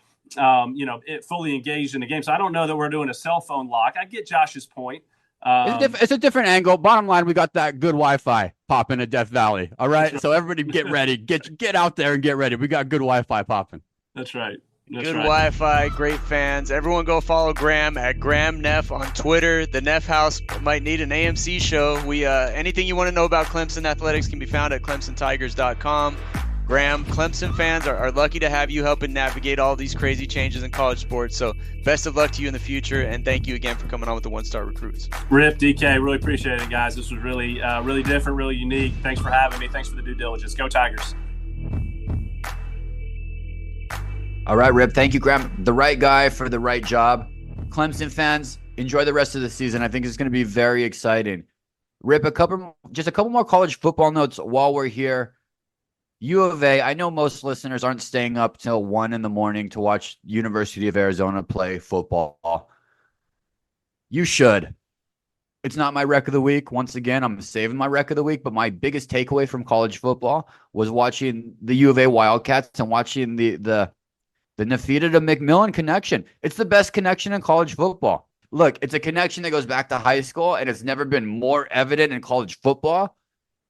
fully engaged in the game. So I don't know that we're doing a cell phone lock. I get Josh's point. It's a different angle. Bottom line, we got that good Wi-Fi popping at Death Valley. All right. So everybody get ready. Get out there and get ready. We got good Wi-Fi popping. That's right. Good Wi-Fi, great fans. Everyone go follow Graham at Graham Neff on Twitter. The Neff House might need an AMC show. We anything you want to know about Clemson athletics can be found at ClemsonTigers.com. Graham, Clemson fans are lucky to have you helping navigate all these crazy changes in college sports. So best of luck to you in the future, and thank you again for coming on with the One Star Recruits. Rip, DK, really appreciate it, guys. This was really, really different, really unique. Thanks for having me. Thanks for the due diligence. Go Tigers. All right, Rip. Thank you, Graham. The right guy for the right job. Clemson fans, enjoy the rest of the season. I think it's going to be very exciting. Rip, a couple more college football notes while we're here. U of A, I know most listeners aren't staying up till 1 a.m. to watch University of Arizona play football. You should. It's not my rec of the week. Once again, I'm saving my rec of the week, but my biggest takeaway from college football was watching the U of A Wildcats and watching the Nafita to McMillan connection. It's the best connection in college football. Look, it's a connection that goes back to high school, and it's never been more evident in college football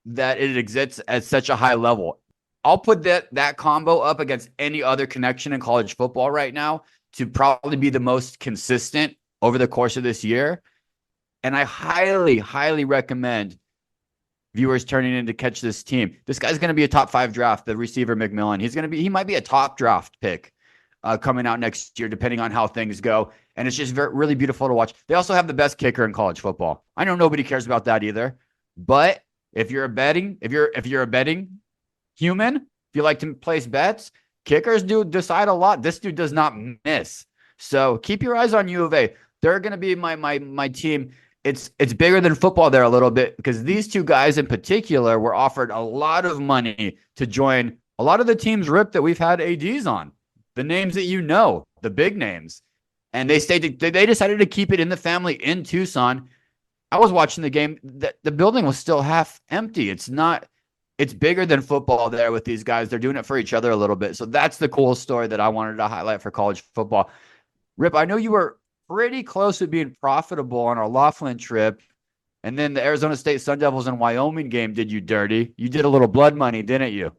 that it exists at such a high level. I'll put that combo up against any other connection in college football right now to probably be the most consistent over the course of this year. And I highly, highly recommend viewers turning in to catch this team. This guy's going to be a top 5 draft, the receiver McMillan. He might be a top draft pick coming out next year, depending on how things go. And it's just really beautiful to watch. They also have the best kicker in college football. I know nobody cares about that either, but if you're a betting human, if you like to place bets, kickers do decide a lot. This dude does not miss. So keep your eyes on U of A. They're going to be my team. It's bigger than football there a little bit because these two guys in particular were offered a lot of money to join a lot of the teams, Rip, that we've had ADs on. The names that you know, the big names. And they decided to keep it in the family in Tucson. I was watching the game. The building was still half empty. It's bigger than football there with these guys. They're doing it for each other a little bit. So that's the cool story that I wanted to highlight for college football. Rip, I know you were pretty close to being profitable on our Laughlin trip. And then the Arizona State Sun Devils and Wyoming game did you dirty. You did a little blood money, didn't you?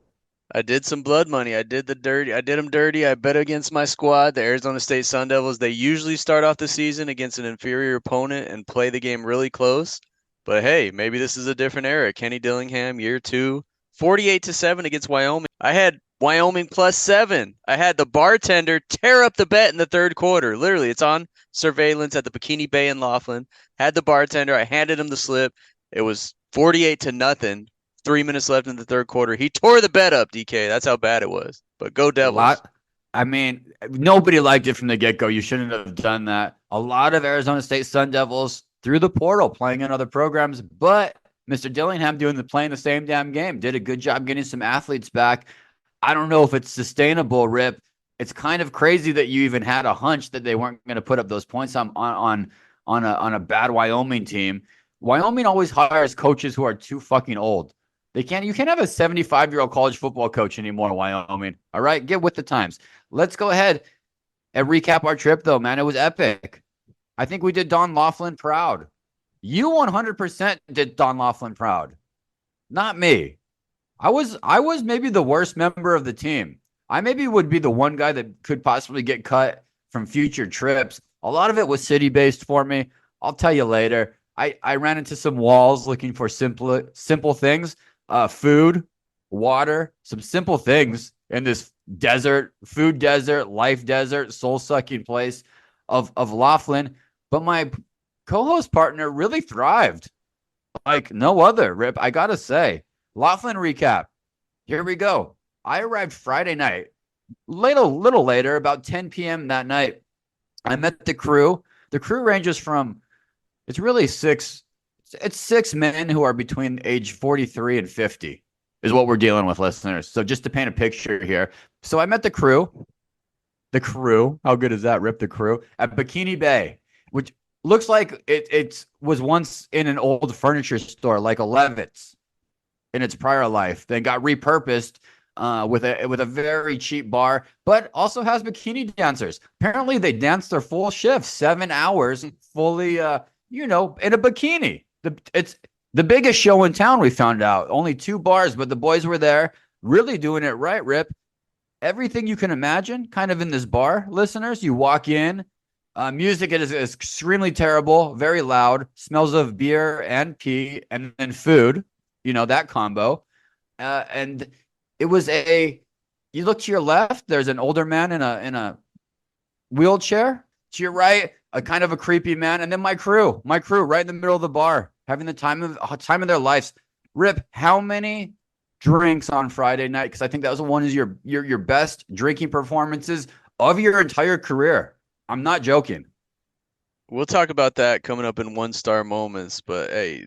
I did some blood money. I did them dirty. I bet against my squad, the Arizona State Sun Devils. They usually start off the season against an inferior opponent and play the game really close. But hey, maybe this is a different era. Kenny Dillingham, year 2, 48-7 against Wyoming. I had Wyoming +7. I had the bartender tear up the bet in the third quarter. Literally, it's on surveillance at the Bikini Bay in Laughlin. Had the bartender. I handed him the slip. It was 48-0. 3 minutes left in the third quarter. He tore the bet up, DK. That's how bad it was. But go Devils. I mean, nobody liked it from the get-go. You shouldn't have done that. A lot of Arizona State Sun Devils through the portal playing in other programs, but Mr. Dillingham playing the same damn game. Did a good job getting some athletes back. I don't know if it's sustainable, Rip. It's kind of crazy that you even had a hunch that they weren't going to put up those points on a bad Wyoming team. Wyoming always hires coaches who are too fucking old. You can't have a 75-year-old college football coach anymore in Wyoming. All right, get with the times. Let's go ahead and recap our trip, though, man. It was epic. I think we did Don Laughlin proud. You 100% did Don Laughlin proud. Not me. I was maybe the worst member of the team. I maybe would be the one guy that could possibly get cut from future trips. A lot of it was city-based for me. I'll tell you later. I ran into some walls looking for simple things. Food, water, some simple things in this food desert, life desert, soul-sucking place of Laughlin. But my co-host partner really thrived like no other, Rip. I got to say, Laughlin recap. Here we go. I arrived Friday night, little later, about 10 p.m. that night. I met the crew. The crew ranges from, it's really six men who are between age 43 and 50 is what we're dealing with, listeners. So just to paint a picture here. So I met the crew. The crew, how good is that, Rip? The crew at Bikini Bay, which looks like it was once in an old furniture store, like a Levitt's in its prior life. Then got repurposed with a very cheap bar, but also has bikini dancers. Apparently, they dance their full shift, 7 hours, fully, in a bikini. It's the biggest show in town, we found out. Only 2 bars, but the boys were there, really doing it right, Rip. Everything you can imagine, kind of in this bar, listeners. You walk in, music is extremely terrible, very loud, smells of beer and pee, and then food, that combo. And it was you look to your left, there's an older man in a wheelchair. To your right, a kind of a creepy man, and then my crew right in the middle of the bar, having the time of their lives. Rip, how many drinks on Friday night? Because I think that was one of your best drinking performances of your entire career. I'm not joking. We'll talk about that coming up in 1-star moments, but hey,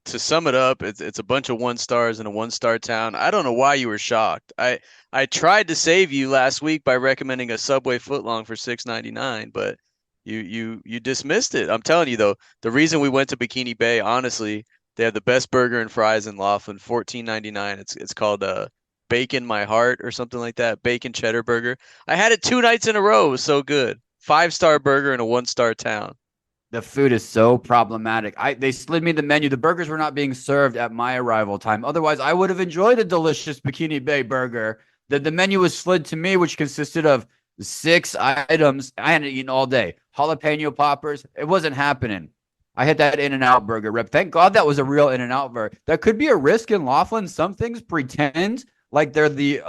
to sum it up, it's a bunch of 1 stars in a 1-star town. I don't know why you were shocked. I tried to save you last week by recommending a Subway footlong for $6.99, but you dismissed it. I'm telling you though, the reason we went to Bikini Bay, honestly, they have the best burger and fries in Laughlin, $14.99. It's called Bacon My Heart or something like that, bacon cheddar burger. I had it 2 nights in a row. It was so good. 5-star burger in a 1-star town. The food is so problematic. They slid me the menu. The burgers were not being served at my arrival time. Otherwise, I would have enjoyed a delicious Bikini Bay burger. The menu was slid to me, which consisted of 6 items. I hadn't eaten all day. Jalapeno poppers. It wasn't happening. I had that In-N-Out burger, Rip. Thank God that was a real In-N-Out burger. That could be a risk in Laughlin. Some things pretend like they're the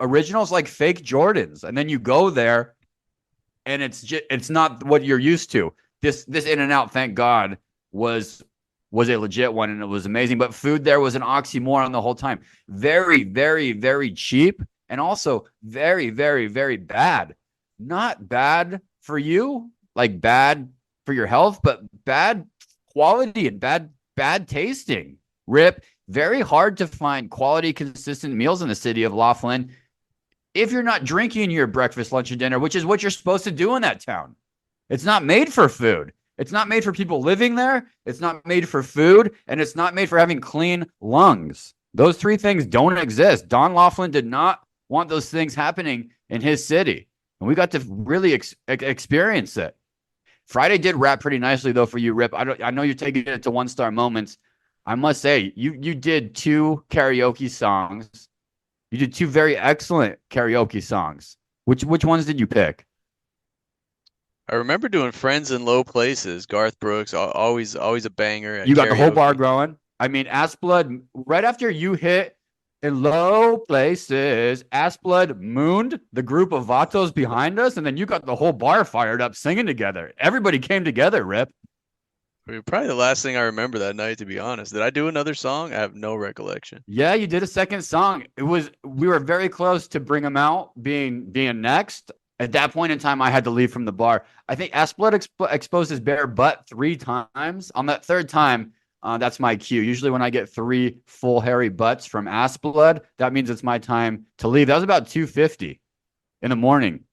originals, like fake Jordans. And then you go there, and it's not what you're used to. This In-N-Out, thank God, was a legit one, and it was amazing. But food there was an oxymoron the whole time. Very, very, very cheap, and also very, very, very bad. Not bad for you, like bad for your health, but bad quality and bad tasting. Rip, very hard to find quality, consistent meals in the city of Laughlin if you're not drinking your breakfast, lunch, and dinner, which is what you're supposed to do in that town. It's not made for food. It's not made for people living there. It's not made for food. And it's not made for having clean lungs. Those 3 things don't exist. Don Laughlin did not want those things happening in his city. And we got to really experience it. Friday did wrap pretty nicely, though, for you, Rip. I know you're taking it to 1-star moments. I must say, you did 2 karaoke songs. You did 2 very excellent karaoke songs. Which ones did you pick? I remember doing Friends in Low Places. Garth Brooks, always a banger at You got the whole bar karaoke. growing. I mean, Ass Blood, right after you hit in low places, Ass Blood mooned the group of Vatos behind us, and then you got the whole bar fired up singing together. Everybody came together, Rip. I mean, probably the last thing I remember that night, to be honest. Did I do another song? I have no recollection. Yeah, you did a second song. We were very close to Bring 'Em Out being next. At that point in time, I had to leave from the bar. I think Ass Blood exposed his bare butt 3 times. On that third time, that's my cue. Usually, when I get 3 full hairy butts from Ass Blood, that means it's my time to leave. That was about 2:50 in the morning.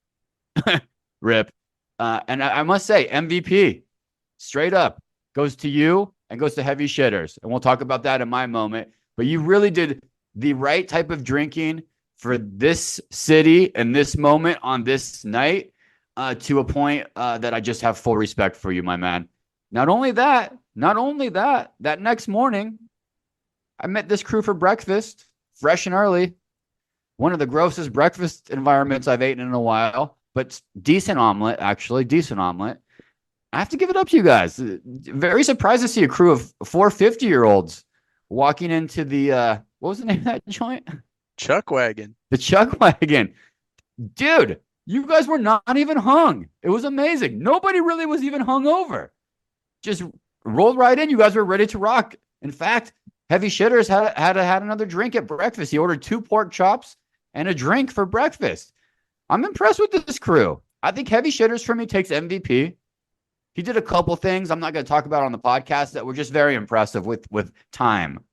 Rip. And I must say, MVP, straight up, goes to you and goes to Heavy Shitters. And we'll talk about that in my moment. But you really did the right type of drinking for this city and this moment on this night, to a point that I just have full respect for you, my man. Not only that, that next morning, I met this crew for breakfast, fresh and early. One of the grossest breakfast environments I've eaten in a while, but decent omelet, actually, decent omelet. I have to give it up to you guys. Very surprised to see a crew of 450-year-olds walking into the, what was the name of that joint? Chuck Wagon. The Chuck Wagon. Dude, you guys were not even hung. It was amazing. Nobody really was even hung over. Just rolled right in. You guys were ready to rock. In fact, Heavy Shitters had another drink at breakfast. He ordered 2 pork chops and a drink for breakfast. I'm impressed with this crew. I think Heavy Shitters for me takes MVP. He did a couple things I'm not going to talk about on the podcast that were just very impressive with time.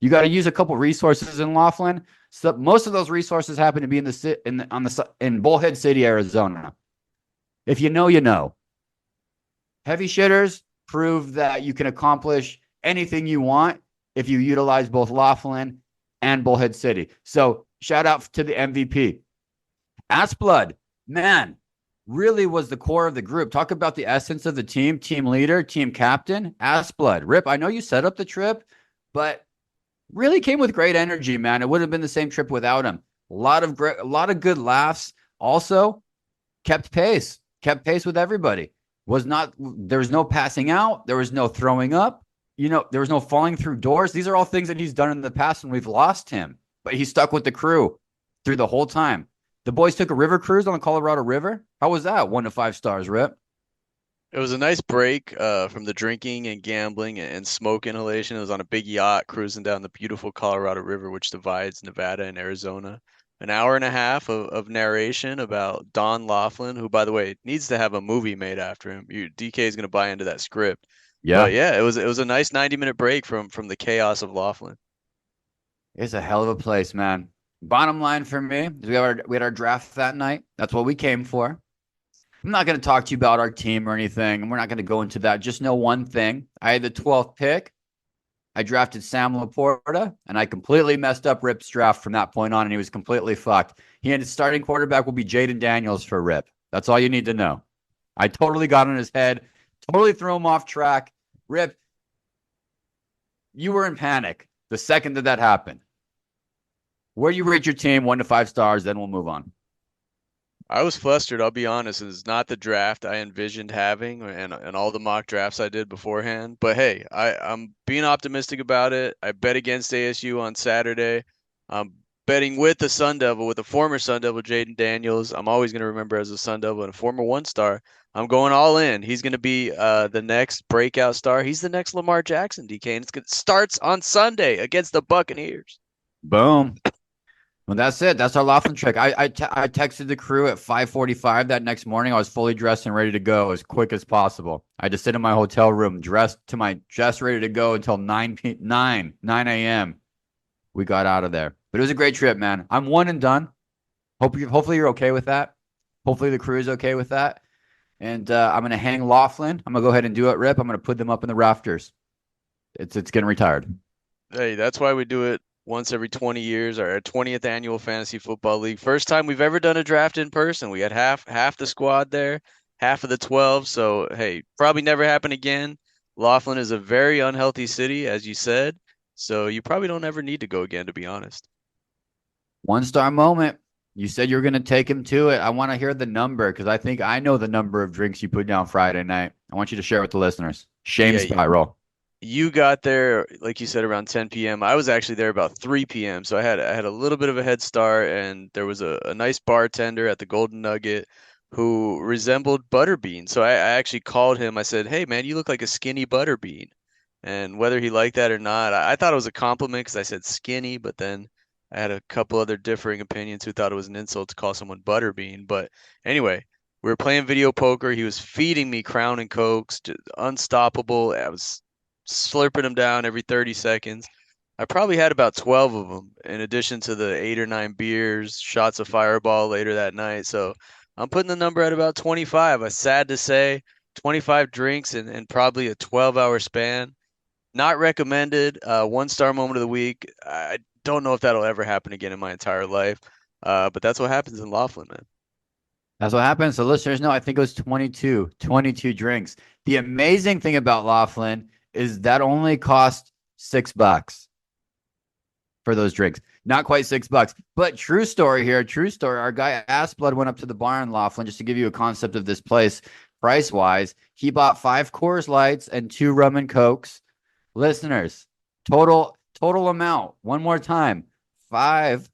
You got to use a couple resources in Laughlin. So most of those resources happen to be in Bullhead City, Arizona. If you know, you know. Heavy Shitters prove that you can accomplish anything you want if you utilize both Laughlin and Bullhead City. So shout out to the MVP. Ass Blood, man, really was the core of the group. Talk about the essence of the team leader, team captain, Ass Blood. Rip, I know you set up the trip, but really came with great energy, man. It wouldn't have been the same trip without him. A lot of good laughs. Also, kept pace with everybody. There was no passing out. There was no throwing up. There was no falling through doors. These are all things that he's done in the past when we've lost him, but he stuck with the crew through the whole time. The boys took a river cruise on the Colorado River. How was that? 1 to 5 stars, Rip. It was a nice break from the drinking and gambling and smoke inhalation. It was on a big yacht cruising down the beautiful Colorado River, which divides Nevada and Arizona. An hour and a half of narration about Don Laughlin, who, by the way, needs to have a movie made after him. DK is going to buy into that script. Yeah. But yeah, it was a nice 90-minute break from the chaos of Laughlin. It's a hell of a place, man. Bottom line for me, we had our draft that night. That's what we came for. I'm not going to talk to you about our team or anything, and we're not going to go into that. Just know one thing. I had the 12th pick. I drafted Sam Laporta, and I completely messed up Rip's draft from that point on, and he was completely fucked. He had his starting quarterback will be Jaden Daniels for Rip. That's all you need to know. I totally got on his head, totally threw him off track. Rip, you were in panic the second that happened. Where do you rate your team 1 to 5 stars? Then we'll move on. I was flustered, I'll be honest. It's not the draft I envisioned having and all the mock drafts I did beforehand. But hey, I'm being optimistic about it. I bet against ASU on Saturday. I'm betting with the Sun Devil, with the former Sun Devil, Jaden Daniels. I'm always going to remember as a Sun Devil and a former 1-star. I'm going all in. He's going to be the next breakout star. He's the next Lamar Jackson, DK. And it starts on Sunday against the Buccaneers. Boom. Well, that's it. That's our Laughlin trick. I texted the crew at 5:45 that next morning. I was fully dressed and ready to go as quick as possible. I had to sit in my hotel room, dressed ready to go until 9 a.m. We got out of there. But it was a great trip, man. I'm one and done. Hopefully you're okay with that. Hopefully the crew is okay with that. And I'm going to hang Laughlin. I'm going to go ahead and do it, Rip. I'm going to put them up in the rafters. It's getting retired. Hey, that's why we do it once every 20 years, our 20th annual fantasy football league. First time we've ever done a draft in person. We had half the squad there, half of the 12. So, hey, probably never happen again. Laughlin is a very unhealthy city, as you said. So you probably don't ever need to go again, to be honest. 1-star moment. You said you're going to take him to it. I want to hear the number because I think I know the number of drinks you put down Friday night. I want you to share with the listeners. Shame Yeah, spiral. you got there, like you said, around 10 p.m. I was actually there about 3 p.m. So I had a little bit of a head start, and there was a nice bartender at the Golden Nugget who resembled Butterbean. So I actually called him. I said, "Hey, man, you look like a skinny Butterbean." And whether he liked that or not, I thought it was a compliment because I said skinny, but then I had a couple other differing opinions who thought it was an insult to call someone Butterbean. But anyway, we were playing video poker. He was feeding me Crown and Cokes, just unstoppable. I was slurping them down every 30 seconds. I probably had about 12 of them, in addition to the 8 or 9 beers, shots of Fireball later that night. So I'm putting the number at about 25. I'm sad to say, 25 drinks in probably a 12-hour span. Not recommended. 1-star moment of the week. I don't know if that'll ever happen again in my entire life. But that's what happens in Laughlin, man. That's what happens. So listeners know, I think it was 22 drinks. The amazing thing about Laughlin is that only cost $6 for those drinks. Not quite $6, but true story here. True story. Our guy Assblood went up to the bar in Laughlin just to give you a concept of this place price wise. He bought 5 Coors Lights and 2 rum and cokes. Listeners, total amount. One more time. 5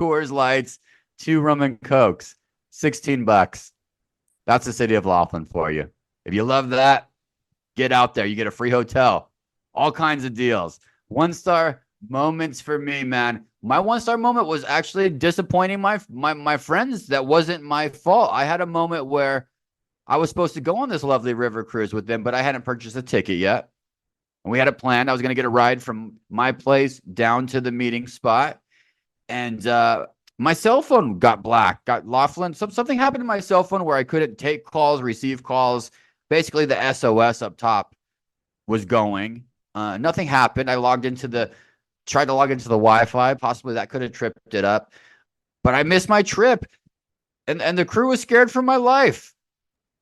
Coors Lights, 2 rum and cokes. $16. That's the city of Laughlin for you. If you love that, get out there. You get a free hotel. All kinds of deals. 1-star moments for me, man. My 1-star moment was actually disappointing my friends. That wasn't my fault. I had a moment where I was supposed to go on this lovely river cruise with them, but I hadn't purchased a ticket yet. And we had it planned. I was going to get a ride from my place down to the meeting spot. And my cell phone got black, got Laughlin. Something happened to my cell phone where I couldn't take calls, receive calls. Basically, the SOS up top was going. Nothing happened. I tried to log into the Wi-Fi. Possibly that could have tripped it up. But I missed my trip. And the crew was scared for my life.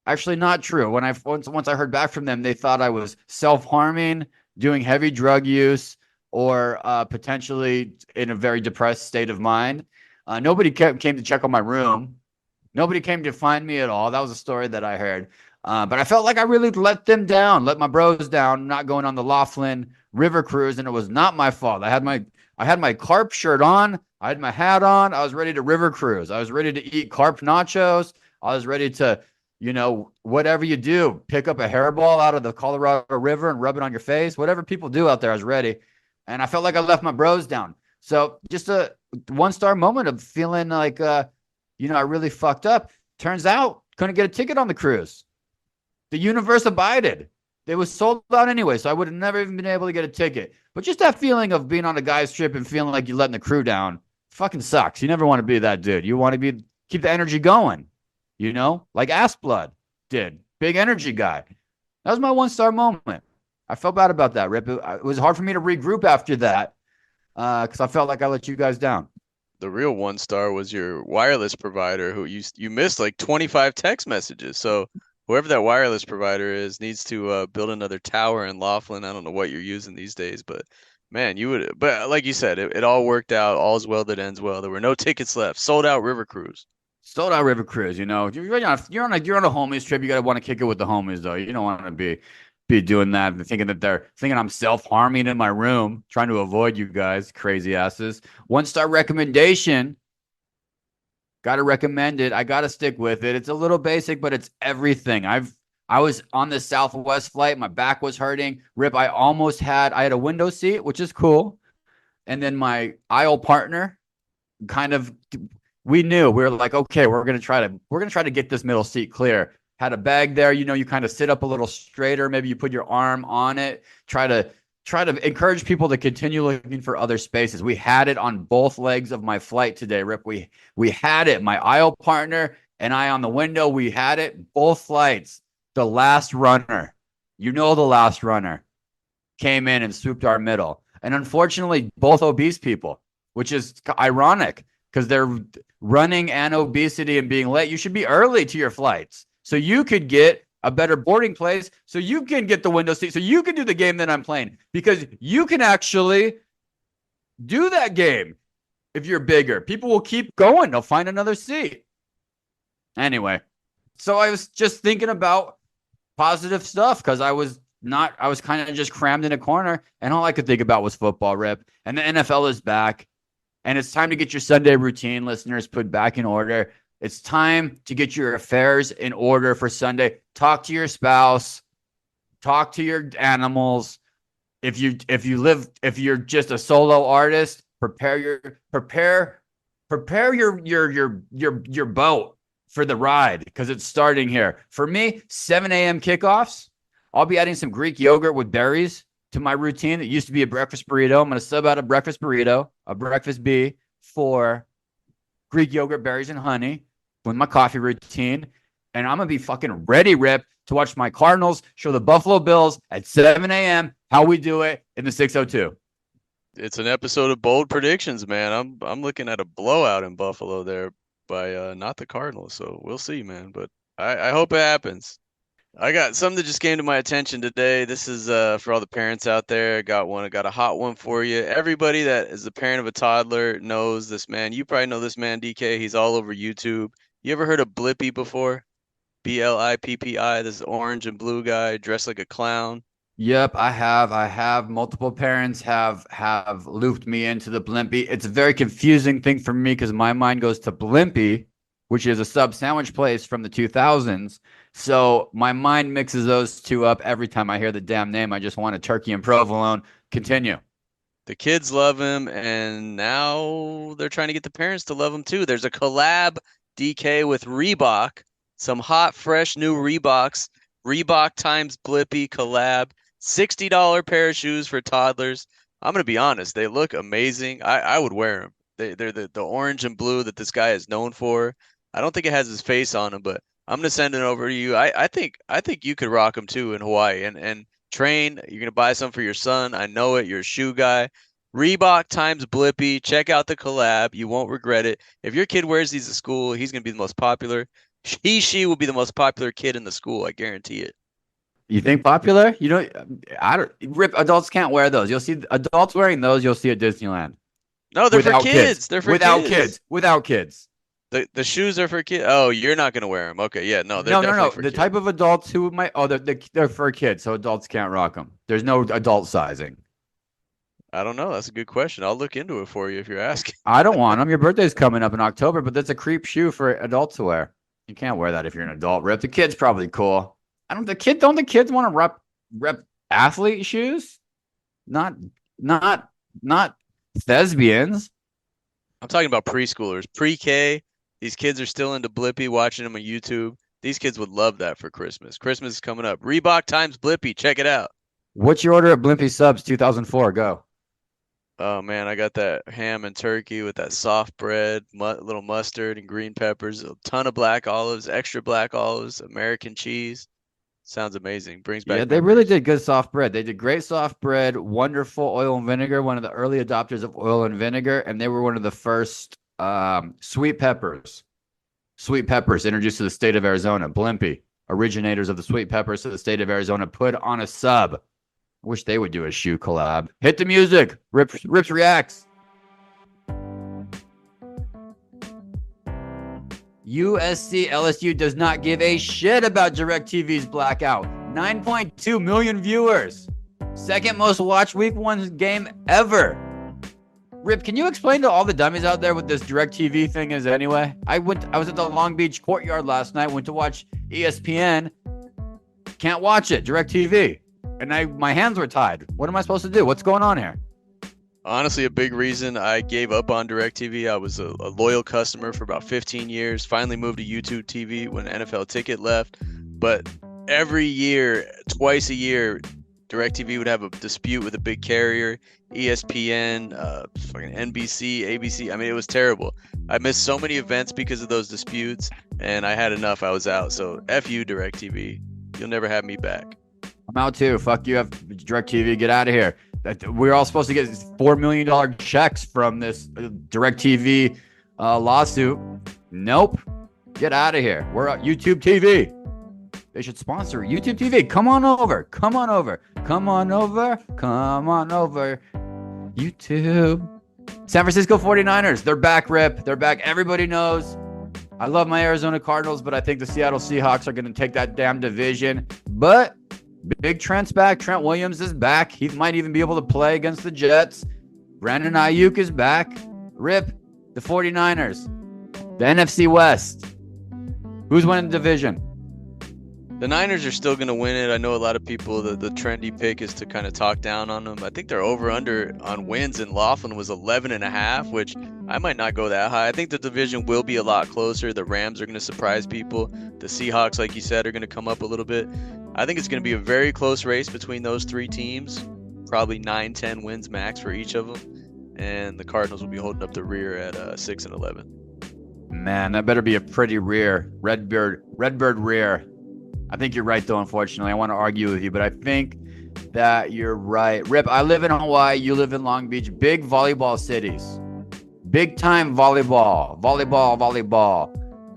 Actually, not true. When once I heard back from them, they thought I was self-harming, doing heavy drug use, or potentially in a very depressed state of mind. Nobody came to check on my room. Nobody came to find me at all. That was a story that I heard. But I felt like I really let them down, let my bros down, not going on the Laughlin River Cruise, and it was not my fault. I had my carp shirt on. I had my hat on. I was ready to river cruise. I was ready to eat carp nachos. I was ready to, whatever you do, pick up a hairball out of the Colorado River and rub it on your face. Whatever people do out there, I was ready. And I felt like I left my bros down. So just a 1-star moment of feeling like, I really fucked up. Turns out, couldn't get a ticket on the cruise. The universe abided. It was sold out anyway, so I would have never even been able to get a ticket. But just that feeling of being on a guy's trip and feeling like you're letting the crew down fucking sucks. You never want to be that dude. You want to keep the energy going, like Assblood did. Big energy guy. That was my 1-star moment. I felt bad about that, Rip. It was hard for me to regroup after that because I felt like I let you guys down. The real 1-star was your wireless provider, who you missed like 25 text messages. So whoever that wireless provider is needs to build another tower in Laughlin. I don't know what you're using these days, but man, but like you said, it all worked out. All's well that ends well. There were no tickets left. Sold out river cruise. Sold out river cruise. You're on a homies trip. You gotta want to kick it with the homies though. You don't want to be doing that and they're thinking I'm self-harming in my room, trying to avoid you guys, crazy asses. 1-star recommendation. Gotta recommend it. I gotta stick with it. It's a little basic, but it's everything. I was on the Southwest flight. My back was hurting. Rip, I had a window seat, which is cool. And then my aisle partner we were like, okay, we're gonna try to get this middle seat clear. Had a bag there, you kind of sit up a little straighter. Maybe you put your arm on it. Try to encourage people to continue looking for other spaces. We had it on both legs of my flight today, Rip. We had it. My aisle partner and I on the window, we had it both flights. The last runner, the last runner came in and swooped our middle. And unfortunately, both obese people, which is ironic because they're running and obesity and being late. You should be early to your flights so you could get a better boarding place, so you can get the window seat, so you can do the game that I'm playing, because you can actually do that game. if you're bigger. People will keep going. They'll find another seat. Anyway, so I was just thinking about positive stuff because I was kind of just crammed in a corner, and all I could think about was football, Rip. And the NFL is back, and it's time to get your Sunday routine, listeners, put back in order. It's time to get your affairs in order for Sunday. Talk to your spouse, talk to your animals. If you're just a solo artist, prepare your boat for the ride because it's starting here. For me, 7 a.m. kickoffs. I'll be adding some Greek yogurt with berries to my routine. It used to be a breakfast burrito. I'm going to sub out a breakfast burrito, a breakfast B for Greek yogurt, berries, and honey with my coffee routine. And I'm going to be fucking ready, Rip, to watch my Cardinals show the Buffalo Bills at 7 a.m. how we do it in the 602. It's an episode of bold predictions, man. I'm looking at a blowout in Buffalo there by not the Cardinals. So we'll see, man. But I hope it happens. I got something that just came to my attention today. This is for all the parents out there. I got a hot one for you. Everybody that is a parent of a toddler knows this man. You probably know this man, DK. He's all over YouTube. You ever heard of Blippi before? Blippi. This orange and blue guy dressed like a clown. Yep, I have. Multiple parents have looped me into the Blimpie. It's a very confusing thing for me because my mind goes to Blimpie, which is a sub sandwich place from the 2000s. So my mind mixes those two up every time I hear the damn name. I just want a turkey and provolone. Continue. The kids love him, and now they're trying to get the parents to love him too. There's a collab, DK, with Reebok. Some hot, fresh new Reeboks. Reebok times Blippi collab. $60 pair of shoes for toddlers. I'm going to be honest. They look amazing. I would wear them. They're the orange and blue that this guy is known for. I don't think it has his face on them, but I'm going to send it over to you. I think you could rock them too in Hawaii and train. You're going to buy some for your son. I know it. You're a shoe guy. Reebok times Blippi. Check out the collab. You won't regret it. If your kid wears these at school, he's going to be the most popular. She will be the most popular kid in the school. I guarantee it. You think popular? You know, Rip, adults can't wear those. You'll see adults wearing those. You'll see at Disneyland. No, they're for kids. They're for kids. Without kids. The shoes are for kids. Oh, you're not going to wear them. Okay, yeah, no, they're no. for the kids. type of adults who might. Oh, they're for kids, so adults can't rock them. There's no adult sizing. I don't know. That's a good question. I'll look into it for you if you're asking. I don't want them. Your birthday's coming up in October, but that's a creep shoe for adults to wear. You can't wear that if you're an adult, Rip. The kid's probably cool. Don't the kids want to rep athlete shoes? Not thespians. I'm talking about preschoolers, pre-K. These kids are still into Blippi, watching them on YouTube. These kids would love that for Christmas. Christmas is coming up. Reebok times Blippi. Check it out. What's your order at Blimpie Subs 2004? Go. Oh, man, I got that ham and turkey with that soft bread, little mustard and green peppers, a ton of black olives, extra black olives, American cheese. Sounds amazing. Brings back they really did good soft bread. They did great soft bread, wonderful oil and vinegar, one of the early adopters of oil and vinegar, and they were one of the first sweet peppers introduced to the state of Arizona. Blimpie, originators of the sweet peppers to the state of Arizona, put on a sub. I wish they would do a shoe collab. Hit the music. Rips reacts. USC LSU does not give a shit about DirecTV's blackout. 9.2 million viewers. Second most watched week one game ever. Rip, can you explain to all the dummies out there what this DirecTV thing is anyway? I was at the Long Beach Courtyard last night, went to watch ESPN. Can't watch it, DirecTV. And my hands were tied. What am I supposed to do? What's going on here? Honestly, a big reason I gave up on DirecTV. I was a loyal customer for about 15 years. Finally moved to YouTube TV when NFL Ticket left. But every year, twice a year, DirecTV would have a dispute with a big carrier, ESPN, fucking NBC, ABC. I mean, it was terrible. I missed so many events because of those disputes, and I had enough. I was out. So F you, DirecTV. You'll never have me back. I'm out too. Fuck you, DirecTV. Get out of here. We're all supposed to get $4 million checks from this DirecTV lawsuit. Nope. Get out of here. We're at YouTube TV. They should sponsor YouTube TV. Come on over. YouTube. San Francisco 49ers, they're back, Rip. They're back. Everybody knows. I love my Arizona Cardinals, but I think the Seattle Seahawks are going to take that damn division. But Big Trent's back. Trent Williams is back. He might even be able to play against the Jets. Brandon Ayuk is back. Rip, the 49ers. The NFC West. Who's winning the division? The Niners are still going to win it. I know a lot of people, the trendy pick is to kind of talk down on them. I think they're over-under on wins, and Laughlin was 11.5, which I might not go that high. I think the division will be a lot closer. The Rams are going to surprise people. The Seahawks, like you said, are going to come up a little bit. I think it's going to be a very close race between those three teams, probably 9-10 wins max for each of them, and the Cardinals will be holding up the rear at 6-11. Man, that better be a pretty rear. Redbird rear. I think you're right, though, unfortunately. I want to argue with you, but I think that you're right. Rip, I live in Hawaii. You live in Long Beach. Big volleyball cities. Big time volleyball.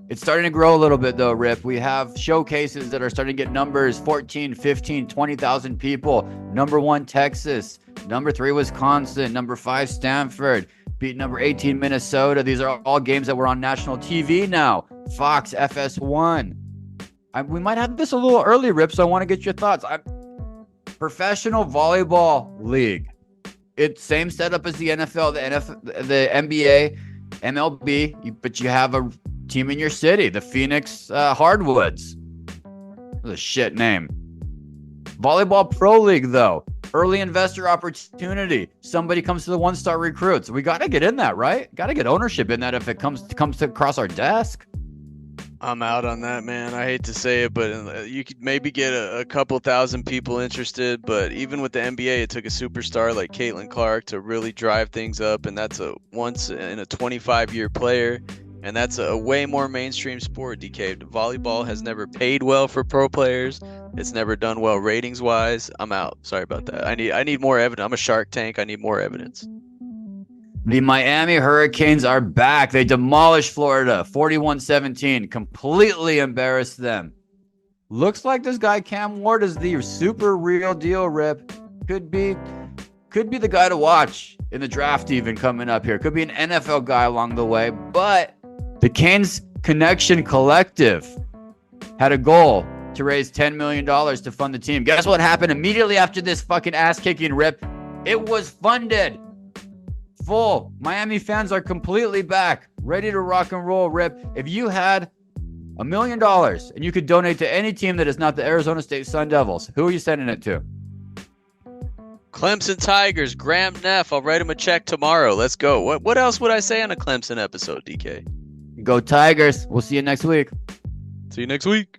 It's starting to grow a little bit, though, Rip. We have showcases that are starting to get numbers 14, 15, 20,000 people. Number 1, Texas. Number 3, Wisconsin. Number 5, Stanford. Beat number 18, Minnesota. These are all games that were on national TV now. Fox, FS1. We might have this a little early, Rip, so I want to get your thoughts. Professional volleyball league. It's same setup as the NFL, the NBA, MLB, but you have a team in your city, the Phoenix Hardwoods. That's a shit name. Volleyball Pro League, though. Early investor opportunity. Somebody comes to the one-star recruits. We got to get in that, right? Got to get ownership in that if it comes across our desk. I'm out on that, man. I hate to say it, but you could maybe get a couple thousand people interested. But even with the NBA, it took a superstar like Caitlin Clark to really drive things up, and that's a once in a 25-year player, and that's a way more mainstream sport. DK, volleyball has never paid well for pro players. It's never done well ratings-wise. I'm out. Sorry about that. I need more evidence. I'm a Shark Tank. I need more evidence. The Miami Hurricanes are back. They demolished Florida 41-17. Completely embarrassed them. Looks like this guy Cam Ward is the super real deal, Rip. Could be the guy to watch in the draft even coming up here. Could be an NFL guy along the way. But the Canes Connection Collective had a goal to raise $10 million to fund the team. Guess what happened immediately after this fucking ass-kicking, Rip? It was funded. Full. Miami fans are completely back, ready to rock and roll, Rip. If you had $1 million and you could donate to any team that is not the Arizona State Sun Devils, who are you sending it to? Clemson Tigers, Graham Neff. I'll write him a check tomorrow. Let's go. What else would I say on a Clemson episode, DK? Go Tigers. We'll see you next week. See you next week.